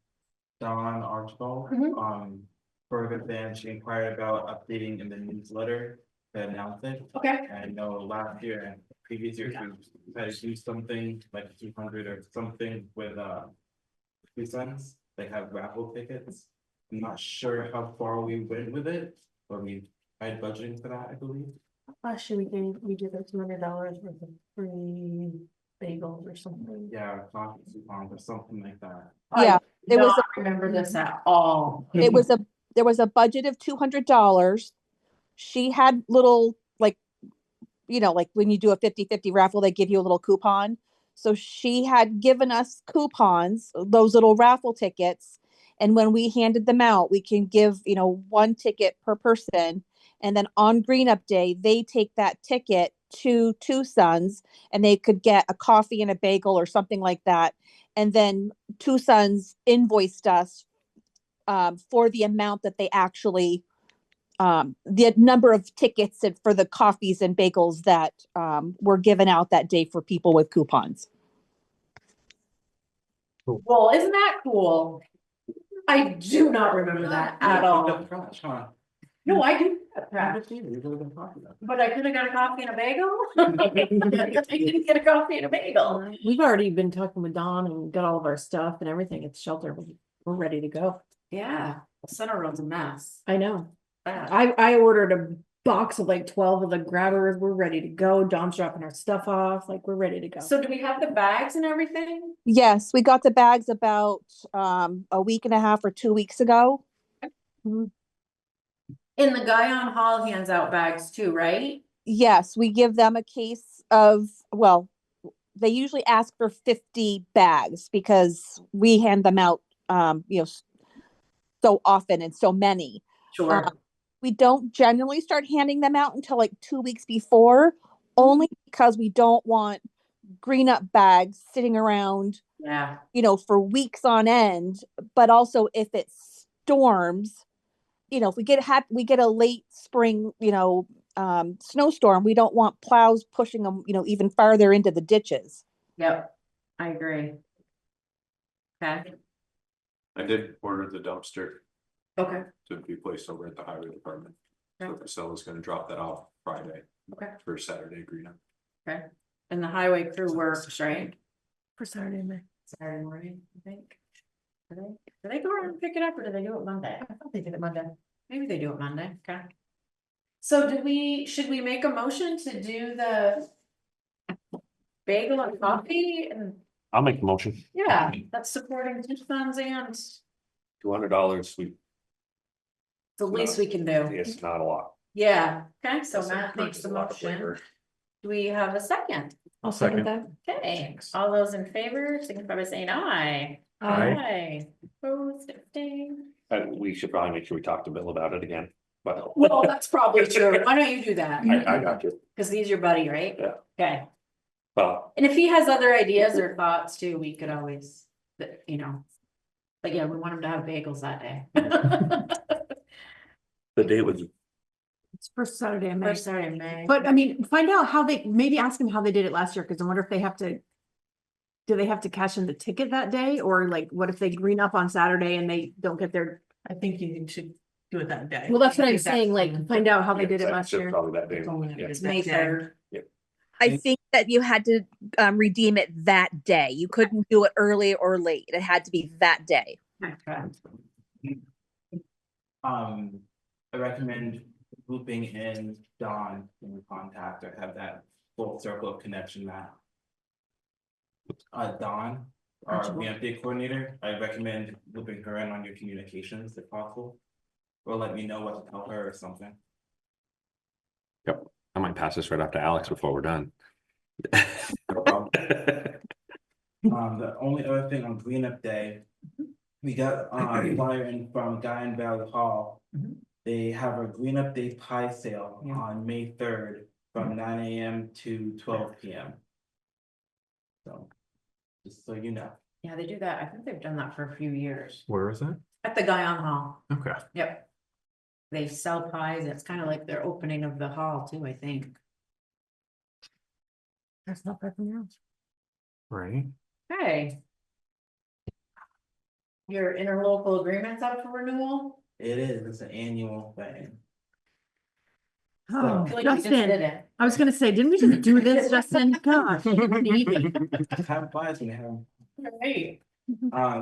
Dawn Archibald, Mhm. further than she inquired about updating in the newsletter to announce it. Okay. I know last year and previous years, we tried to do something like 200 or something with, 2 cents. They have raffle tickets. I'm not sure how far we went with it, or we had budgeting for that, I believe. Last year we did like $200 worth of free bagels or something. Yeah, coffee coupons or something like that. Yeah, There there was was remember this at all. It was there was a budget of $200. She had little, like, like when you do a 50-50 raffle, they give you a little coupon. So she had given us coupons, those little raffle tickets. And when we handed them out, we can give, 1 ticket per person. And then on Green Up Day, they take that ticket to Two Sons and they could get a coffee and a bagel or something like that. And then Two Sons invoiced us for the amount that they actually, the number of tickets for the coffees and bagels that were given out that day for people with coupons. Well, isn't that cool? I do not remember that at all. No, I do. But I could have got a coffee and a bagel. I didn't get a coffee and a bagel. We've already been talking with Dawn and got all of our stuff and everything at the shelter. We're ready to go. Yeah, Center Road's a mess. I know. Bad. I ordered a box of like 12 of the grabbers. We're ready to go. Dawn's dropping our stuff off. Like we're ready to go. So do we have the bags and everything? Yes, we got the bags about a week and a half or 2 weeks ago. And the guy on Hall hands out bags too, right? Yes, we give them a case of, well, they usually ask for 50 bags because we hand them out, so often and so many. Sure. We don't generally start handing them out until like 2 weeks before, only because we don't want Green Up bags sitting around, Yeah. for weeks on end. But also if it storms, if we get a late spring, snowstorm, we don't want plows pushing them, even farther into the ditches. Yep, I agree. Okay. I did order the dumpster Okay. to be placed over at the highway department. So Priscilla's gonna drop that off Friday. Okay. For Saturday green up. Okay. And the highway crew works, right? For Saturday night. Saturday morning, I think. Do they go around and pick it up or do they do it Monday? I thought they did it Monday. Maybe they do it Monday, okay. So should we make a motion to do the bagel and coffee and, I'll make the motion. yeah, that's supporting Two Sons and $200, the least we can do. it's not a lot. Yeah, okay, so Matt makes the motion. Do we have a second? I'll second that. Okay, all those in favor, signify by saying aye. Aye. Opposed, abstained. We should probably make sure we talk to Bill about it again, but Well, that's probably true. Why don't you do that? I got you. Cause he's your buddy, right? Yeah. Okay, Well, and if he has other ideas or thoughts too, we could always, but yeah, we want him to have bagels that day. the date was, It's for Saturday in May. First Saturday in May. But I mean, find out how maybe ask them how they did it last year, because I wonder if do they have to cash in the ticket that day? Or like, what if they green up on Saturday and they don't get their, I think you should do it that day. well, that's what I'm saying, like, find out how they did it yeah, last that's year. probably that day. Yeah. It's May 3rd. I think that you had to redeem it that day. You couldn't do it early or late. It had to be that day. Okay. I recommend looping in Dawn in the contact or have that full circle of connection that. Dawn, our VMP coordinator, I recommend looping her in on your communications if possible. Or let me know what to tell her or something. I might pass this right off to Alex before we're done. No problem. The only other thing on Green Up Day, we got a flyer in from Guy and Valley Hall. They have a Green Up Day pie sale on May 3rd from 9 AM to 12 PM. So, just so you know. Yeah, they do that. I think they've done that for a few years. Where is that? At the Guyon Hall. Okay. Yep. They sell pies. It's kind of like their opening of the hall too, I think. That's not bad from yours. Right. Hey. Your interlocal agreement's up for renewal? It is, it's an annual thing. Oh, I feel like we just did Justin, it. I was gonna say, didn't we just do this, Justin? Gosh. Have pies when you have 'em. Right.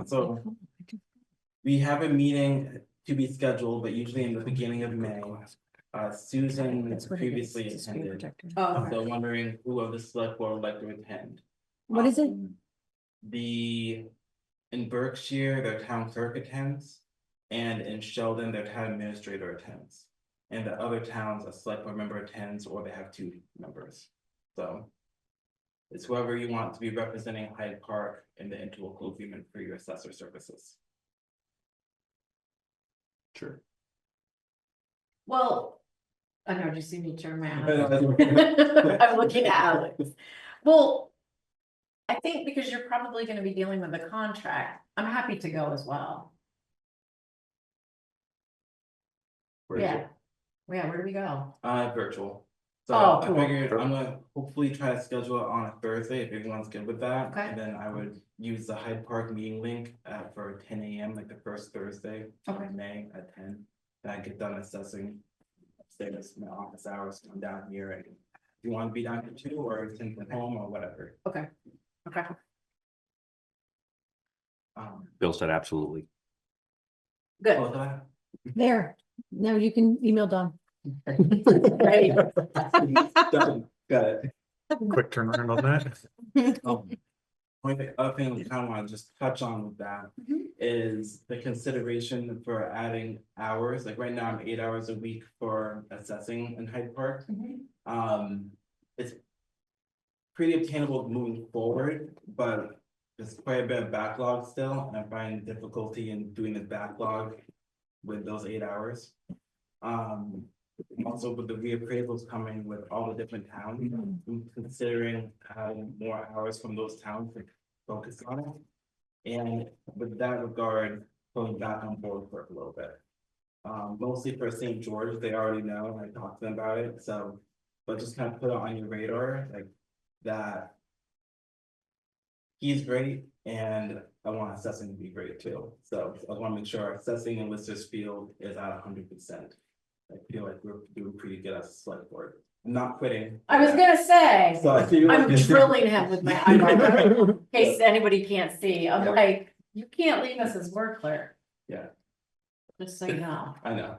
So we have a meeting to be scheduled, but usually in the beginning of May. Susan previously attended, Oh, so wondering who of the select board would like to attend. What is it? In Berkshire, their town clerk attends, and in Sheldon, their town administrator attends. And the other towns, a select board member attends, or they have 2 members, so. It's whoever you want to be representing Hyde Park in the interlocal agreement for your assessor services. Sure. well, I know, just see me turn my eye. I'm looking at Alex. Well, I think because you're probably gonna be dealing with the contract, I'm happy to go as well. Where is Yeah. it? Yeah, where do we go? Virtual. So Oh, I cool. figured I'm gonna hopefully try to schedule it on a Thursday if everyone's good with that. Okay. And then I would use the Hyde Park meeting link for 10 AM, like the first Thursday Okay. of May at 10. Then I get done assessing. Upstairs, my office hours, come down here and if you want to be down here too, or attend from home or whatever. Okay. Bill said absolutely. Good. Well, that- There, now you can email Don. Right. Done. Got it. Quick turnaround on that. One other thing we kind of want to just touch on with that is the consideration for adding hours. Like right now, I'm 8 hours a week for assessing in Hyde Park. It's pretty obtainable moving forward, but there's quite a bit of backlog still, and I find difficulty in doing the backlog with those 8 hours. Also with the reappraisals coming with all the different towns, I'm considering having more hours from those towns to focus on it. And with that regard, pulling back on board for a little bit. Mostly for St. George, they already know, I talked to them about it, so, but just kind of put it on your radar, like that. He's great, and I want assessing to be great too, so I want to make sure our assessing in Lister's field is at 100%. I feel like we're doing pretty good as a select board. I'm not quitting. I was gonna say, So I feel I'm like- drilling him with my eyebrow, in case anybody can't see. I'm Yeah. like, you can't leave us as work clerk. Yeah. Just so you know. I know.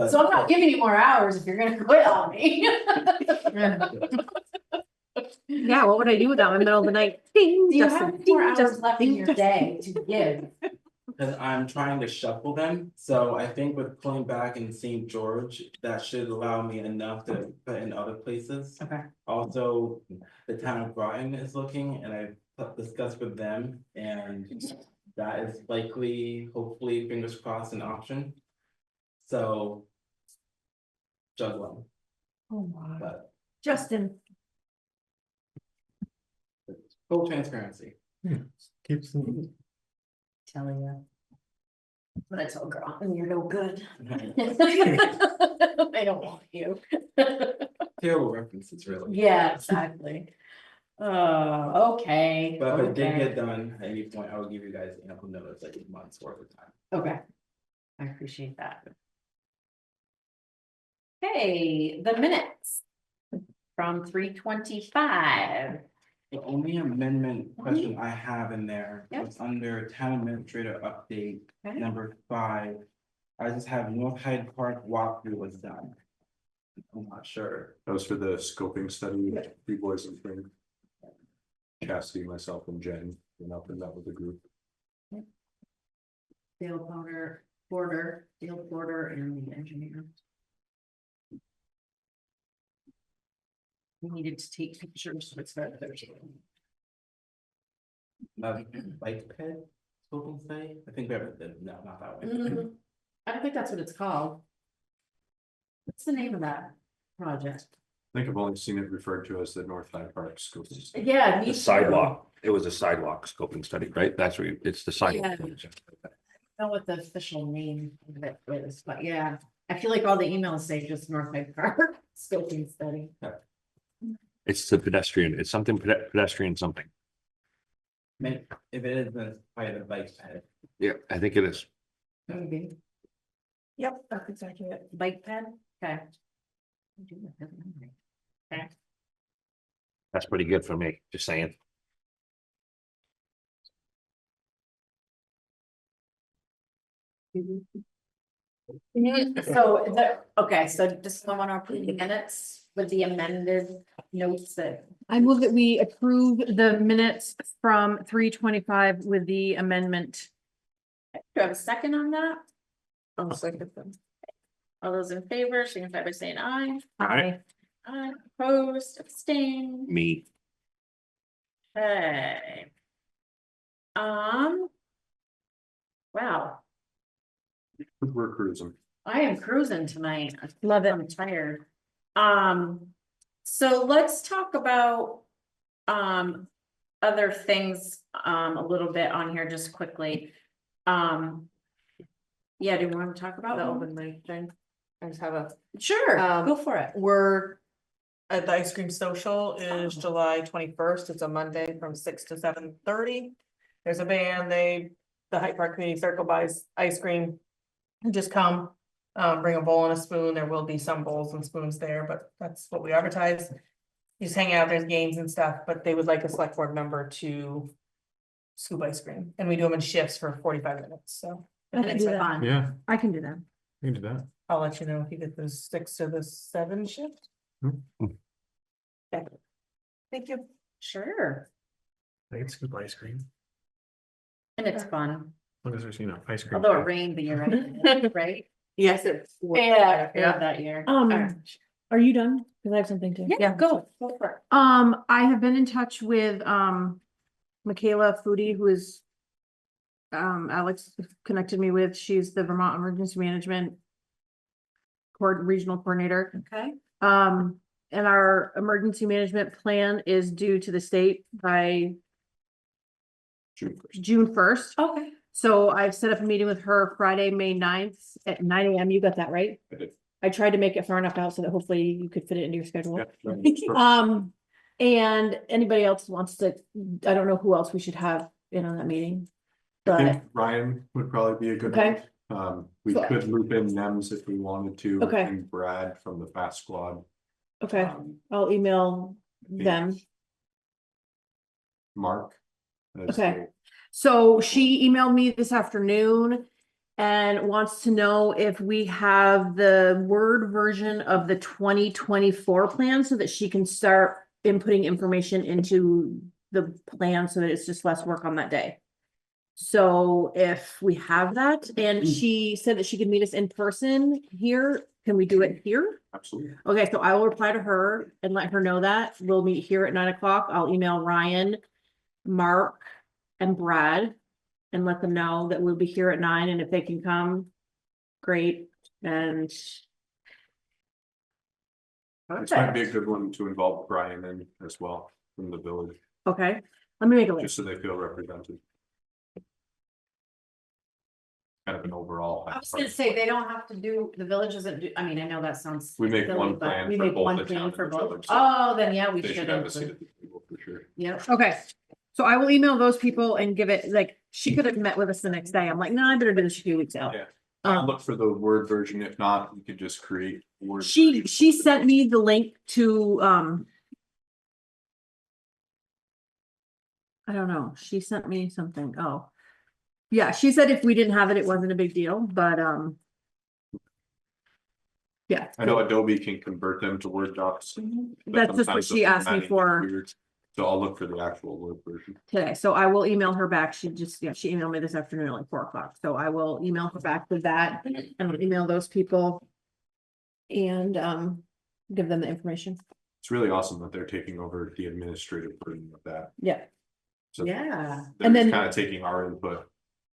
So I'm not giving you more hours if you're gonna quit on me. Yeah, what would I do without my middle of the night? Ding, Do you Justin, have more ding, hours Justin, left in ding, your Justin. day to give? Cause I'm trying to shuffle them, so I think with pulling back in St. George, that should allow me enough to put in other places. Okay. Also, the town of Groton is looking, and I discussed with them, and that is likely, hopefully, fingers crossed, an option. So. Juggling, Oh, my. but Justin, full transparency. Keeps. Telling you. But I told Groton, you're no good. They don't want you. Terrible references, really. Yeah, exactly. Okay. But if I did Okay. get done at any point, I will give you guys ample notice, like months worth of time. Okay, I appreciate that. Okay, the minutes from 3:25. The only amendment question I have in there Yep. was under town administrator update Okay. number 5. I just have North Hyde Park walkthrough was done. I'm not sure. That was for the scoping study, three boys and Frank. Cassidy, myself and Jen went up and met with the group. Dale Porter, and the engineer. We needed to take pictures with that. Bike ped scoping study, I think we have it, no, not that way. I don't think that's what it's called. What's the name of that project? I think I've only seen it referred to as the North Hyde Park School System. Yeah. me The too. sidewalk, it was a sidewalk scoping study, right? That's where it's the sidewalk. I don't know what the official name of it is, but yeah, I feel like all the emails say just North Hyde Park scoping study. It's the pedestrian, it's something pedestrian something. Maybe, if it is, then it's probably the bike ped. Yeah, I think it is. Maybe. Yep, that's exactly it. Bike ped, okay. Okay. That's pretty good for me, just saying. So, okay, so just someone want to approve the minutes with the amended notes that. I move that we approve the minutes from 3:25 with the amendment. Do I have a second on that? I'll second them. All those in favor, signify by saying aye. Aye. Aye, opposed, abstain. Me, Okay. Wow, We're cruising. I am cruising tonight. Love it. I'm tired. So let's talk about, other things, a little bit on here just quickly. Yeah, do you want to talk about The them? open mic thing. I just have a, Sure, Um, go for it. we're at the ice cream social is July 21st. It's a Monday from 6 to 7:30. There's a band, the Hyde Park Community Circle buys ice cream. Just come, bring a bowl and a spoon. There will be some bowls and spoons there, but that's what we advertise. You just hang out, there's games and stuff, but they would like a select board member to scoop ice cream, and we do them in shifts for 45 minutes, so. And it's fun. Yeah, I can do that. you can do that. I'll let you know if you get the 6 to the 7 shift. Okay. Thank you. Sure, I can scoop ice cream, and it's fun, as long as there's, ice cream. although it rained the year, right? Yes, it's. Yeah, that year. Alright. Are you done? Cause I have something to. Yeah, go for it. I have been in touch with, Michaela Foodie, who is. Alex connected me with, she's the Vermont Emergency Management. Regional Coordinator. Okay. And our emergency management plan is due to the state by June 1st. Okay. So I've set up a meeting with her Friday, May 9th at 9 AM. You got that, right? I did. I tried to make it far enough out so that hopefully you could fit it into your schedule. Yeah. And anybody else wants to, I don't know who else we should have in on that meeting. I But think Ryan would probably be a good Okay. one. We So- could loop in NEMS if we wanted to. Okay. And Brad from the Fast Squad. okay, um, I'll email them. Mark. as Okay. the- So she emailed me this afternoon and wants to know if we have the Word version of the 2024 plan so that she can start inputting information into the plan so that it's just less work on that day. So if we have that, and she said that she could meet us in person here, can we do it here? Absolutely. Okay, so I will reply to her and let her know that. We'll meet here at 9 o'clock. I'll email Ryan, Mark, and Brad. And let them know that we'll be here at 9, and if they can come, great, and. This might be a good one to involve Brian in as well from the village, Okay, let me make a just list. so they feel represented. Kind of an overall. I was gonna say, they don't have to do, the village doesn't do, I mean, I know that sounds. We make silly, one but plan we for make both one the plan town for and the both. village, so Oh, then yeah, we They should should have a seat include. at the table for sure. Yep. Okay, so I will email those people and give it, like, she could have met with us the next day. I'm like, no, I better do this a few weeks out. Yeah. I'll Um, look for the Word version. If not, we could just create. a Word she version. sent me the link to, I don't know, she sent me something, oh. Yeah, she said if we didn't have it, it wasn't a big deal, but, yeah. I know Adobe can convert them to Word docs. but That's just what sometimes the she asked me formatting gets for. weird. So I'll look for the actual Word version. Today, so I will email her back. She emailed me this afternoon at like 4 o'clock, so I will email her back with that and I'll email those people. And give them the information. It's really awesome that they're taking over the administrative burden of that. Yeah. So Yeah. they're And just then- kind of taking our input,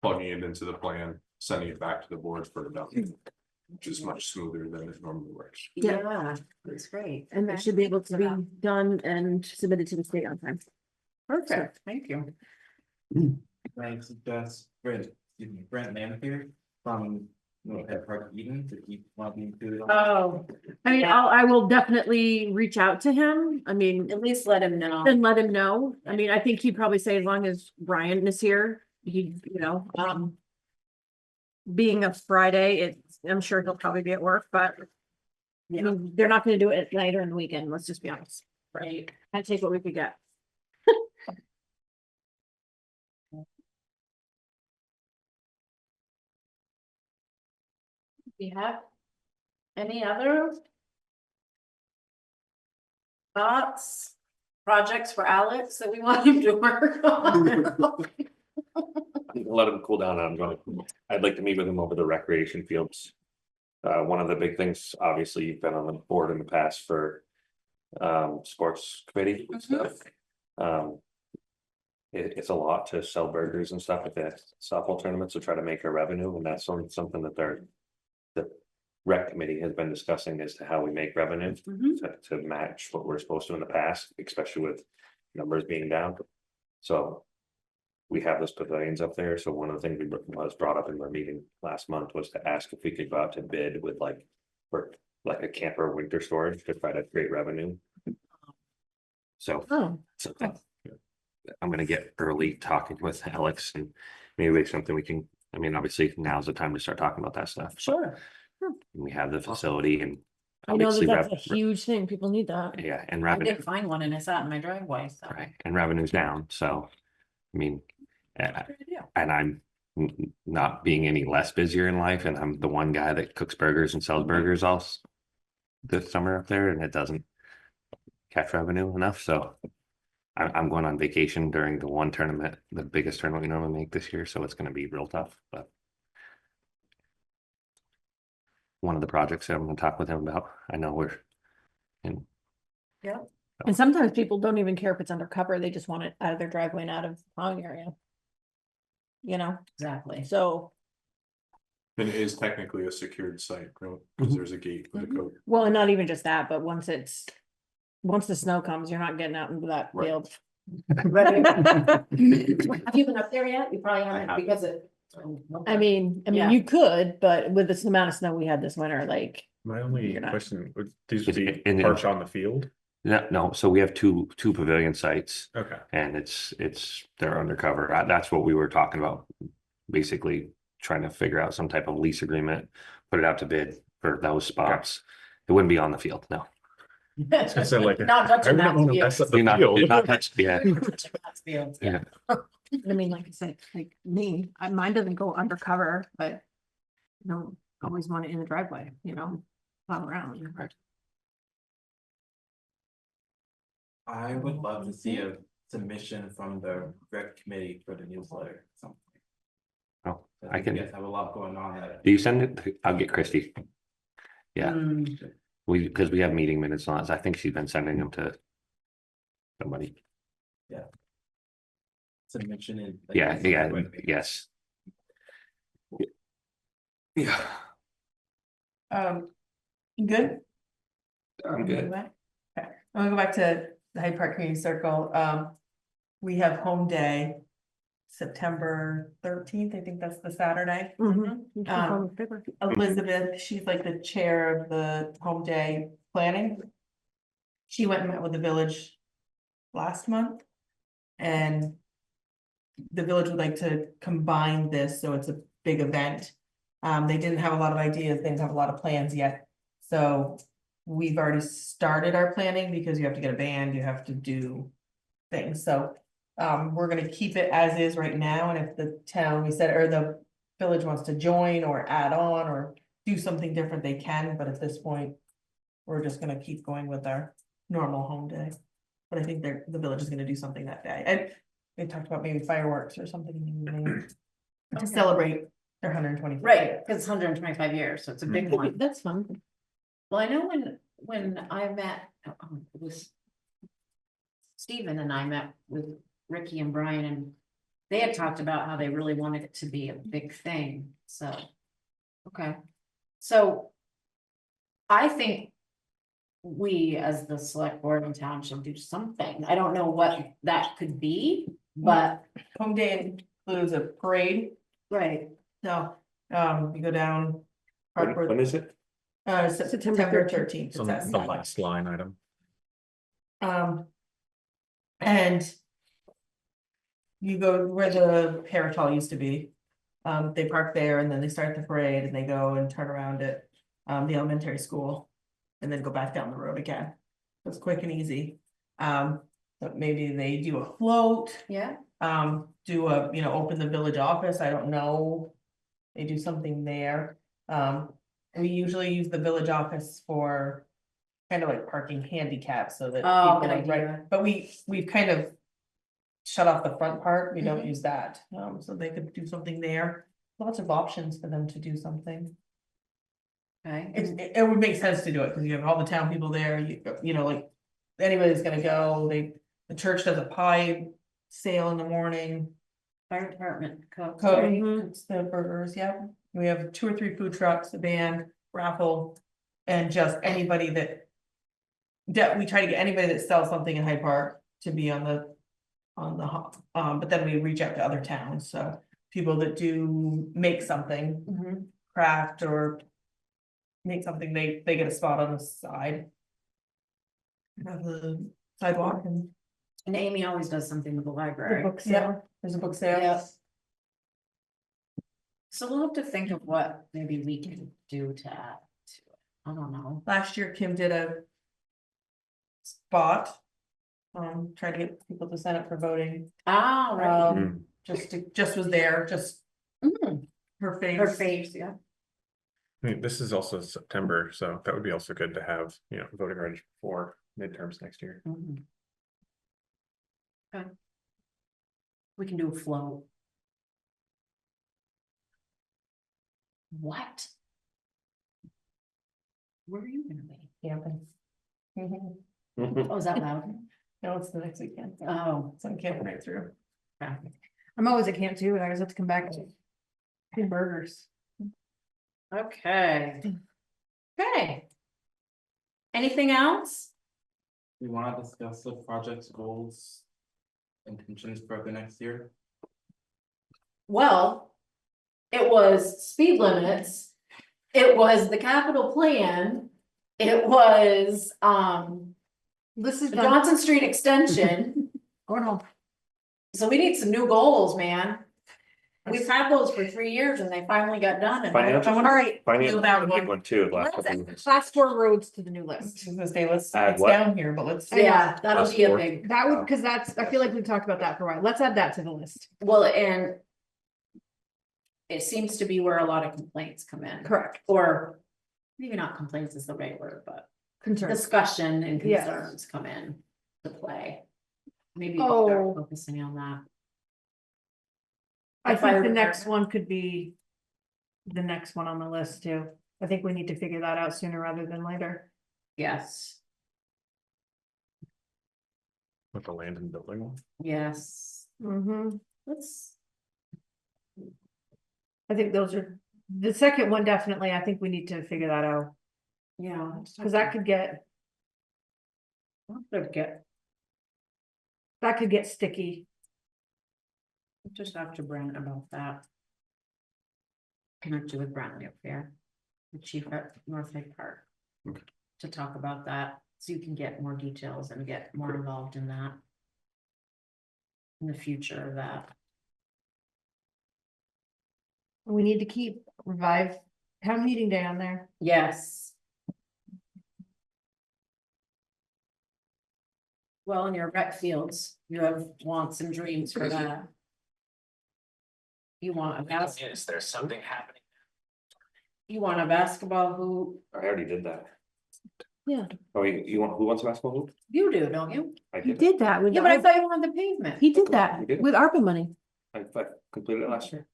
plugging it into the plan, sending it back to the board for adoption, which is much smoother than it normally works. Yeah, that's great. And they should be able to be done and submitted to the state on time. Perfect, thank you. I suggest Brent Lamphere from Hyde Park Eden to keep wanting to. Oh, I mean, I will definitely reach out to him. I mean, at least let him know. and let him know. I mean, I think he'd probably say as long as Brian is here, he, being a Friday, I'm sure he'll probably be at work, but I mean, they're not gonna do it at night or on the weekend, let's just be honest. Right. Can't take what we could get. Do you have any other thoughts, projects for Alex that we want him to work on? Let him cool down. I'd like to meet with him over the recreation fields. One of the big things, obviously, you've been on the board in the past for sports committee and stuff. It's a lot to sell burgers and stuff at the softball tournaments to try to make a revenue, and that's something that the rec committee has been discussing as to how we make revenue to match what we're supposed to in the past, especially with numbers being down. So we have those pavilions up there. So one of the things was brought up in our meeting last month was to ask if we could go out to bid with for a camper winter storage to try to create revenue. So, Oh. I'm gonna get early talking with Alex, and maybe something we can, I mean, obviously now's the time to start talking about that stuff. Sure. We have the facility and. I know obviously that that's a huge thing, people need that. Yeah, and I revenue, did find one and it's out in my driveway, so. right, and revenue's down, so, I mean. Good idea. And I'm not being any less busier in life, and I'm the one guy that cooks burgers and sells burgers all this summer up there, and it doesn't catch revenue enough, so. I'm going on vacation during the one tournament, the biggest tournament we normally make this year, so it's gonna be real tough, but. One of the projects that I'm gonna talk with him about, I know we're. And And sometimes people don't even care if it's undercover, they just want it out of their driveway and out of the plowing area. Exactly. So, And it is technically a secured site, right? Because there's a gate with a code. well, and not even just that, but once the snow comes, you're not getting out into that Right. field. Have you been up there yet? You probably haven't haven't. because it. I mean, Yeah. you could, but with this amount of snow we had this winter, like, My only You're not- question, would these It's be in the- parked on the field? no, so we have two pavilion sites. Okay. And they're undercover. That's what we were talking about. Basically trying to figure out some type of lease agreement, put it out to bid for those spots. It wouldn't be on the field, no. I said like. Not touching I that wouldn't wanna field. mess up the You're not, field. you're not touched, yeah. Field, Yeah. I mean, like I said, like me, mine doesn't go undercover, but. Always want it in the driveway, plow around. I would love to see a submission from the rec committee for the newsletter. Something. Oh, I I can, guess have a lot going on that. do you send it? I'll get Christie. Yeah, because we have meeting minutes on it. I think she's been sending them to somebody. Submission in. Yeah, yes. Yeah, Good? I'm good. Okay, I'm gonna go back to the Hyde Park Community Circle. We have home day. September 13th, I think that's the Saturday. Elizabeth, she's like the chair of the home day planning. She went and met with the village last month. And the village would like to combine this, so it's a big event. They didn't have a lot of ideas, they didn't have a lot of plans yet. So we've already started our planning because you have to get a band, you have to do things, so. We're gonna keep it as is right now, and if the town, we said, or the village wants to join or add on or do something different, they can, but at this point. We're just gonna keep going with our normal home day. But I think the village is gonna do something that day, and they talked about maybe fireworks or something in the evening. To celebrate their 120th. Right, because it's 125 years, so it's a big one. That's fun. Well, I know when I met, it was Stephen and I met with Ricky and Brian, and they had talked about how they really wanted it to be a big thing, so. Okay, so. I think. We, as the select board in town, should do something. I don't know what that could be, but. Home day includes a parade, Right. no, you go down. When is it? September 13th. It's on the last line item. And. You go where the Paratol used to be. They park there and then they start the parade and they go and turn around at, the elementary school. And then go back down the road again. It's quick and easy. But maybe they do a float, Yeah. do a, open the village office, I don't know. They do something there. We usually use the village office for kind of like parking handicap so that. Oh, people good are idea. But we've kind of shut off the front part, we don't Mhm. use that, so they could do something there. Lots of options for them to do something. Okay. It would make sense to do it, because you have all the town people there, like, anybody's gonna go, the church does a pie sale in the morning. Fire department. Cody, it's the burgers, yeah, we have 2 or 3 food trucks, a band, raffle, and just anybody that. We try to get anybody that sells something in Hyde Park to be on the, but then we reach out to other towns, so people that do make something, Mhm. craft or. Make something, they get a spot on the side. Of the sidewalk and And Amy always does something with the library. yeah, there's a book sale. Yeah. So we'll have to think of what maybe we can do to add to it. I don't know. Last year Kim did a. Spot. Try to get people to sign up for voting, Ah, right. Mm. just was there, just Mhm. her face. Her face, yeah. I mean, this is also September, so that would be also good to have, voting rights before midterms next year. Mhm. Okay. We can do a float. What? Where are you gonna be? Camping. Mhm. Oh, is that loud? No, it's the next weekend, Oh. so I'm camping right through. Okay. I'm always at camp too, and I always have to come back to. Good burgers. Okay. Okay. Anything else? We wanna discuss the project's goals. Intentions for the next year. Well, it was speed limits. It was the capital plan. It was, This is the done. Johnson Street extension. Going home. So we need some new goals, man. We've had those for 3 years and they finally got done. And Finance, All right, finance, that was a big one too, the last couple of years. class 4 roads to the new list. I was gonna say, let's, Add it's what? down here, but let's. Yeah, that'll Plus be a 4. big, That would, because that's, I feel like we've talked about that for a while. Let's add that to the list. well, and it seems to be where a lot of complaints come in. Correct. Or maybe not complaints is the right word, but Concerns. discussion and Yes. concerns come in to play. Maybe we'll start Oh. focusing on that. I The fire think the next department. one could be the next one on the list too. I think we need to figure that out sooner rather than later. Yes, With the land and building one. yes. Mm-hmm. Let's, I think those are, the second one definitely, I think we need to figure that out, yeah. because that could get sticky. Just talk to Brent about that. Connect you with Brantley up there, the chief at North Hyde Park. Okay. To talk about that, so you can get more details and get more involved in that. In the future of that. We need to keep revive town meeting day on there. Yes. Well, in your rec fields, you have wants and dreams for that. You want a Is there something happening? you want a basketball hoop, I already did that. Yeah. Oh, you want, who wants a basketball hoop? you do, don't you? I He did. did that with. Yeah, but I thought you wanted the pavement. He did that We did. with ARPA money. I completed it last year.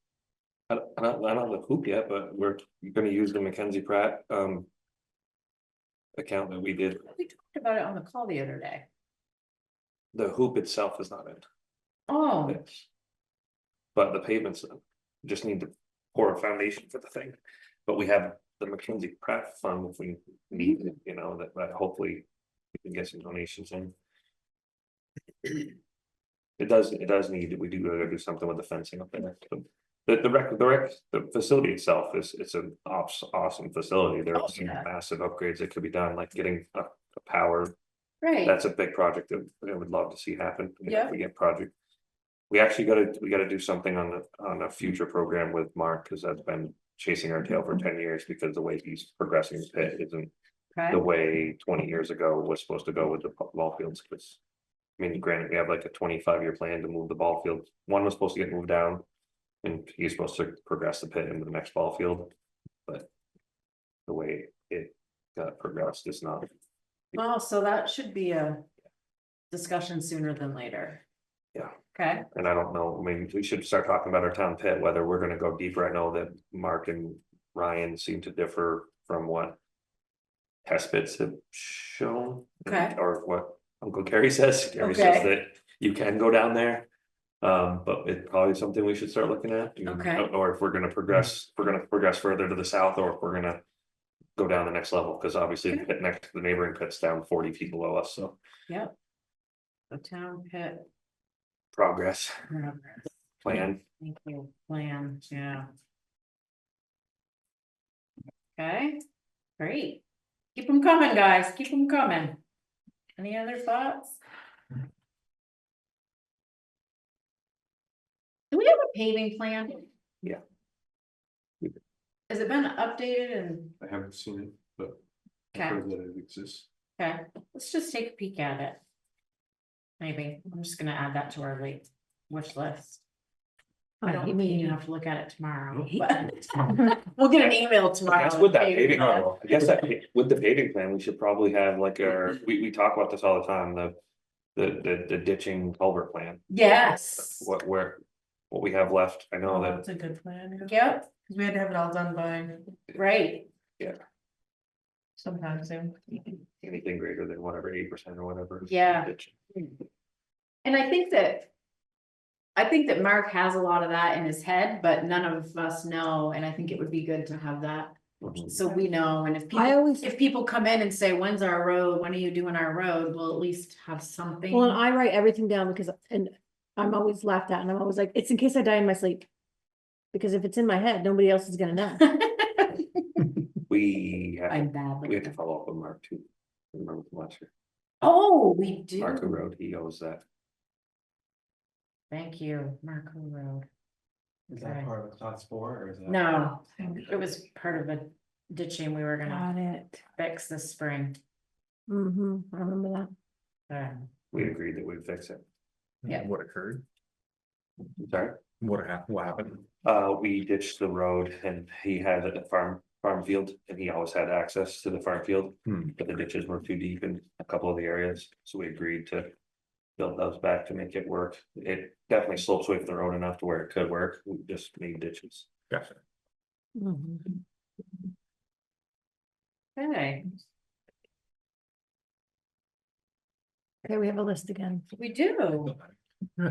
I don't have the hoop yet, but we're gonna use the Mackenzie Pratt, account that we did. We talked about it on the call the other day. The hoop itself is not in. Oh, But the pavements just need to pour a foundation for the thing. But we have the McKinsey Pratt Fund if we need it, you know, that hopefully we can get some donations in. It does need, we do gotta do something with the fencing up there. The facility itself it's an awesome facility. There are some yeah. massive upgrades that could be done, like getting a power. right. That's a big project that I would love to see happen. Yeah. If we get project. We actually gotta do something on a future program with Mark, because that's been chasing our tail for 10 years, because the way he's progressing the pit isn't Okay. the way 20 years ago was supposed to go with the ball fields, because. I mean, granted, we have like a 25-year plan to move the ball field. One was supposed to get moved down. And he's supposed to progress the pit into the next ball field, but. The way it got progressed is not. Well, so that should be a discussion sooner than later. Yeah. Okay, And I don't know, I mean, we should start talking about our town pit, whether we're gonna go deeper. I know that Mark and Ryan seem to differ from what. Test bits have shown. Okay. Or what Uncle Gary says. Gary Okay. says that you can go down there. But it's probably something we should start looking at. Okay. Or if we're gonna progress, further to the south, or if we're gonna. Go down the next level, because obviously the pit next to the neighboring pit's down 40 feet below us, so yep. The town pit. progress, plan. Thank you, plan, yeah. Okay, great. Keep them coming, guys, keep them coming. Any other thoughts? Do we have a paving plan? Yeah. Has it been updated and, I haven't seen it, but I've okay, heard that it exists. okay, let's just take a peek at it. Maybe, I'm just gonna add that to our wish list. I don't mean you have to look at it tomorrow, but we'll get an email I tomorrow. guess with that paving, I guess that with the paving plan, we should probably have like we talk about this all the time, the ditching culvert plan. Yes. What we have left, I know Oh, that, that's a good plan. Yep, Cause we had to have it all done by right, sometime soon. anything greater than whatever 8% or whatever. Yeah. ditch. and I think that. I think that Mark has a lot of that in his head, but none of us know, and I think it would be good to have that. Mhm. So we know, and if people come in and say, when's our road, when are you doing our road, we'll at least have something. Well, and I write everything down because, and I'm always laughed at and I'm always like, it's in case I die in my sleep. Because if it's in my head, nobody else is gonna know. We have, I'm bad. we have to follow up with Mark too. Remember from last year, Oh, we do. Marco Road, he owes that. Thank you, Marco Road. Is that part of a class 4 or is that? No, it was part of a ditching we were gonna Got it. fix this spring. Mm-hmm, I remember that. We agreed that we'd fix it. Yeah. What occurred? Sorry. What happened? We ditched the road and he had a farm field and he always had access to the farm field. Hmm. But the ditches were too deep in a couple of the areas, so we agreed to. Build those back to make it work. It definitely slopes away from the road enough to where it could work. We just need ditches. Gotcha. Mhm. Okay, Okay, we have a list again. we do.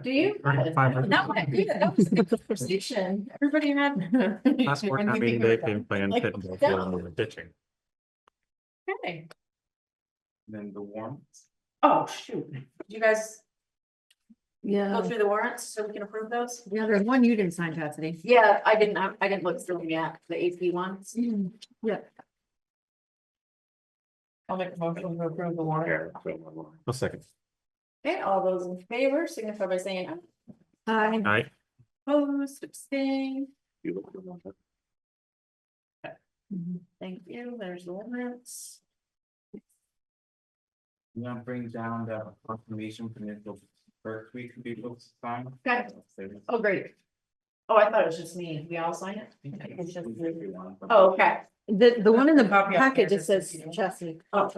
Do you? Alright, fine. That went good. That was a good conversation. Everybody had. Passport town meeting day, paving plan, pit and ball field, and ditching. Okay. Then the warrants. Oh, shoot. Did you guys go Yeah, through the warrants so we can approve those? yeah, there's one you didn't sign, Chastity. Yeah, I didn't look through them yet, the AP ones. Yeah. I'll make a motion to approve the warrant. Here, I'll fill one more. A second. Okay, all those in favor signify by saying aye. Hi. Alright, Opposed, abstain. You look at one. Thank you. There's the warrants. You want to bring down the confirmation for the first week of people's time? Okay. Oh, great. Oh, I thought it was just me. We all sign it? It's just everyone. Oh, okay. The one in the Copy up packet here, just says just so you know. Chastity. Oh,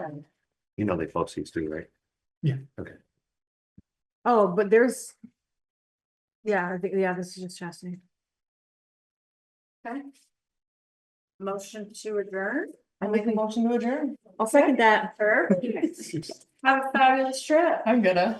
You know they post these too, right? Oh, but there's. Yeah, I think, yeah, this is just Chastity. okay. Motion to adjourn. I make a motion to adjourn. I'll second that. Perfect. Have a fabulous trip. I'm gonna.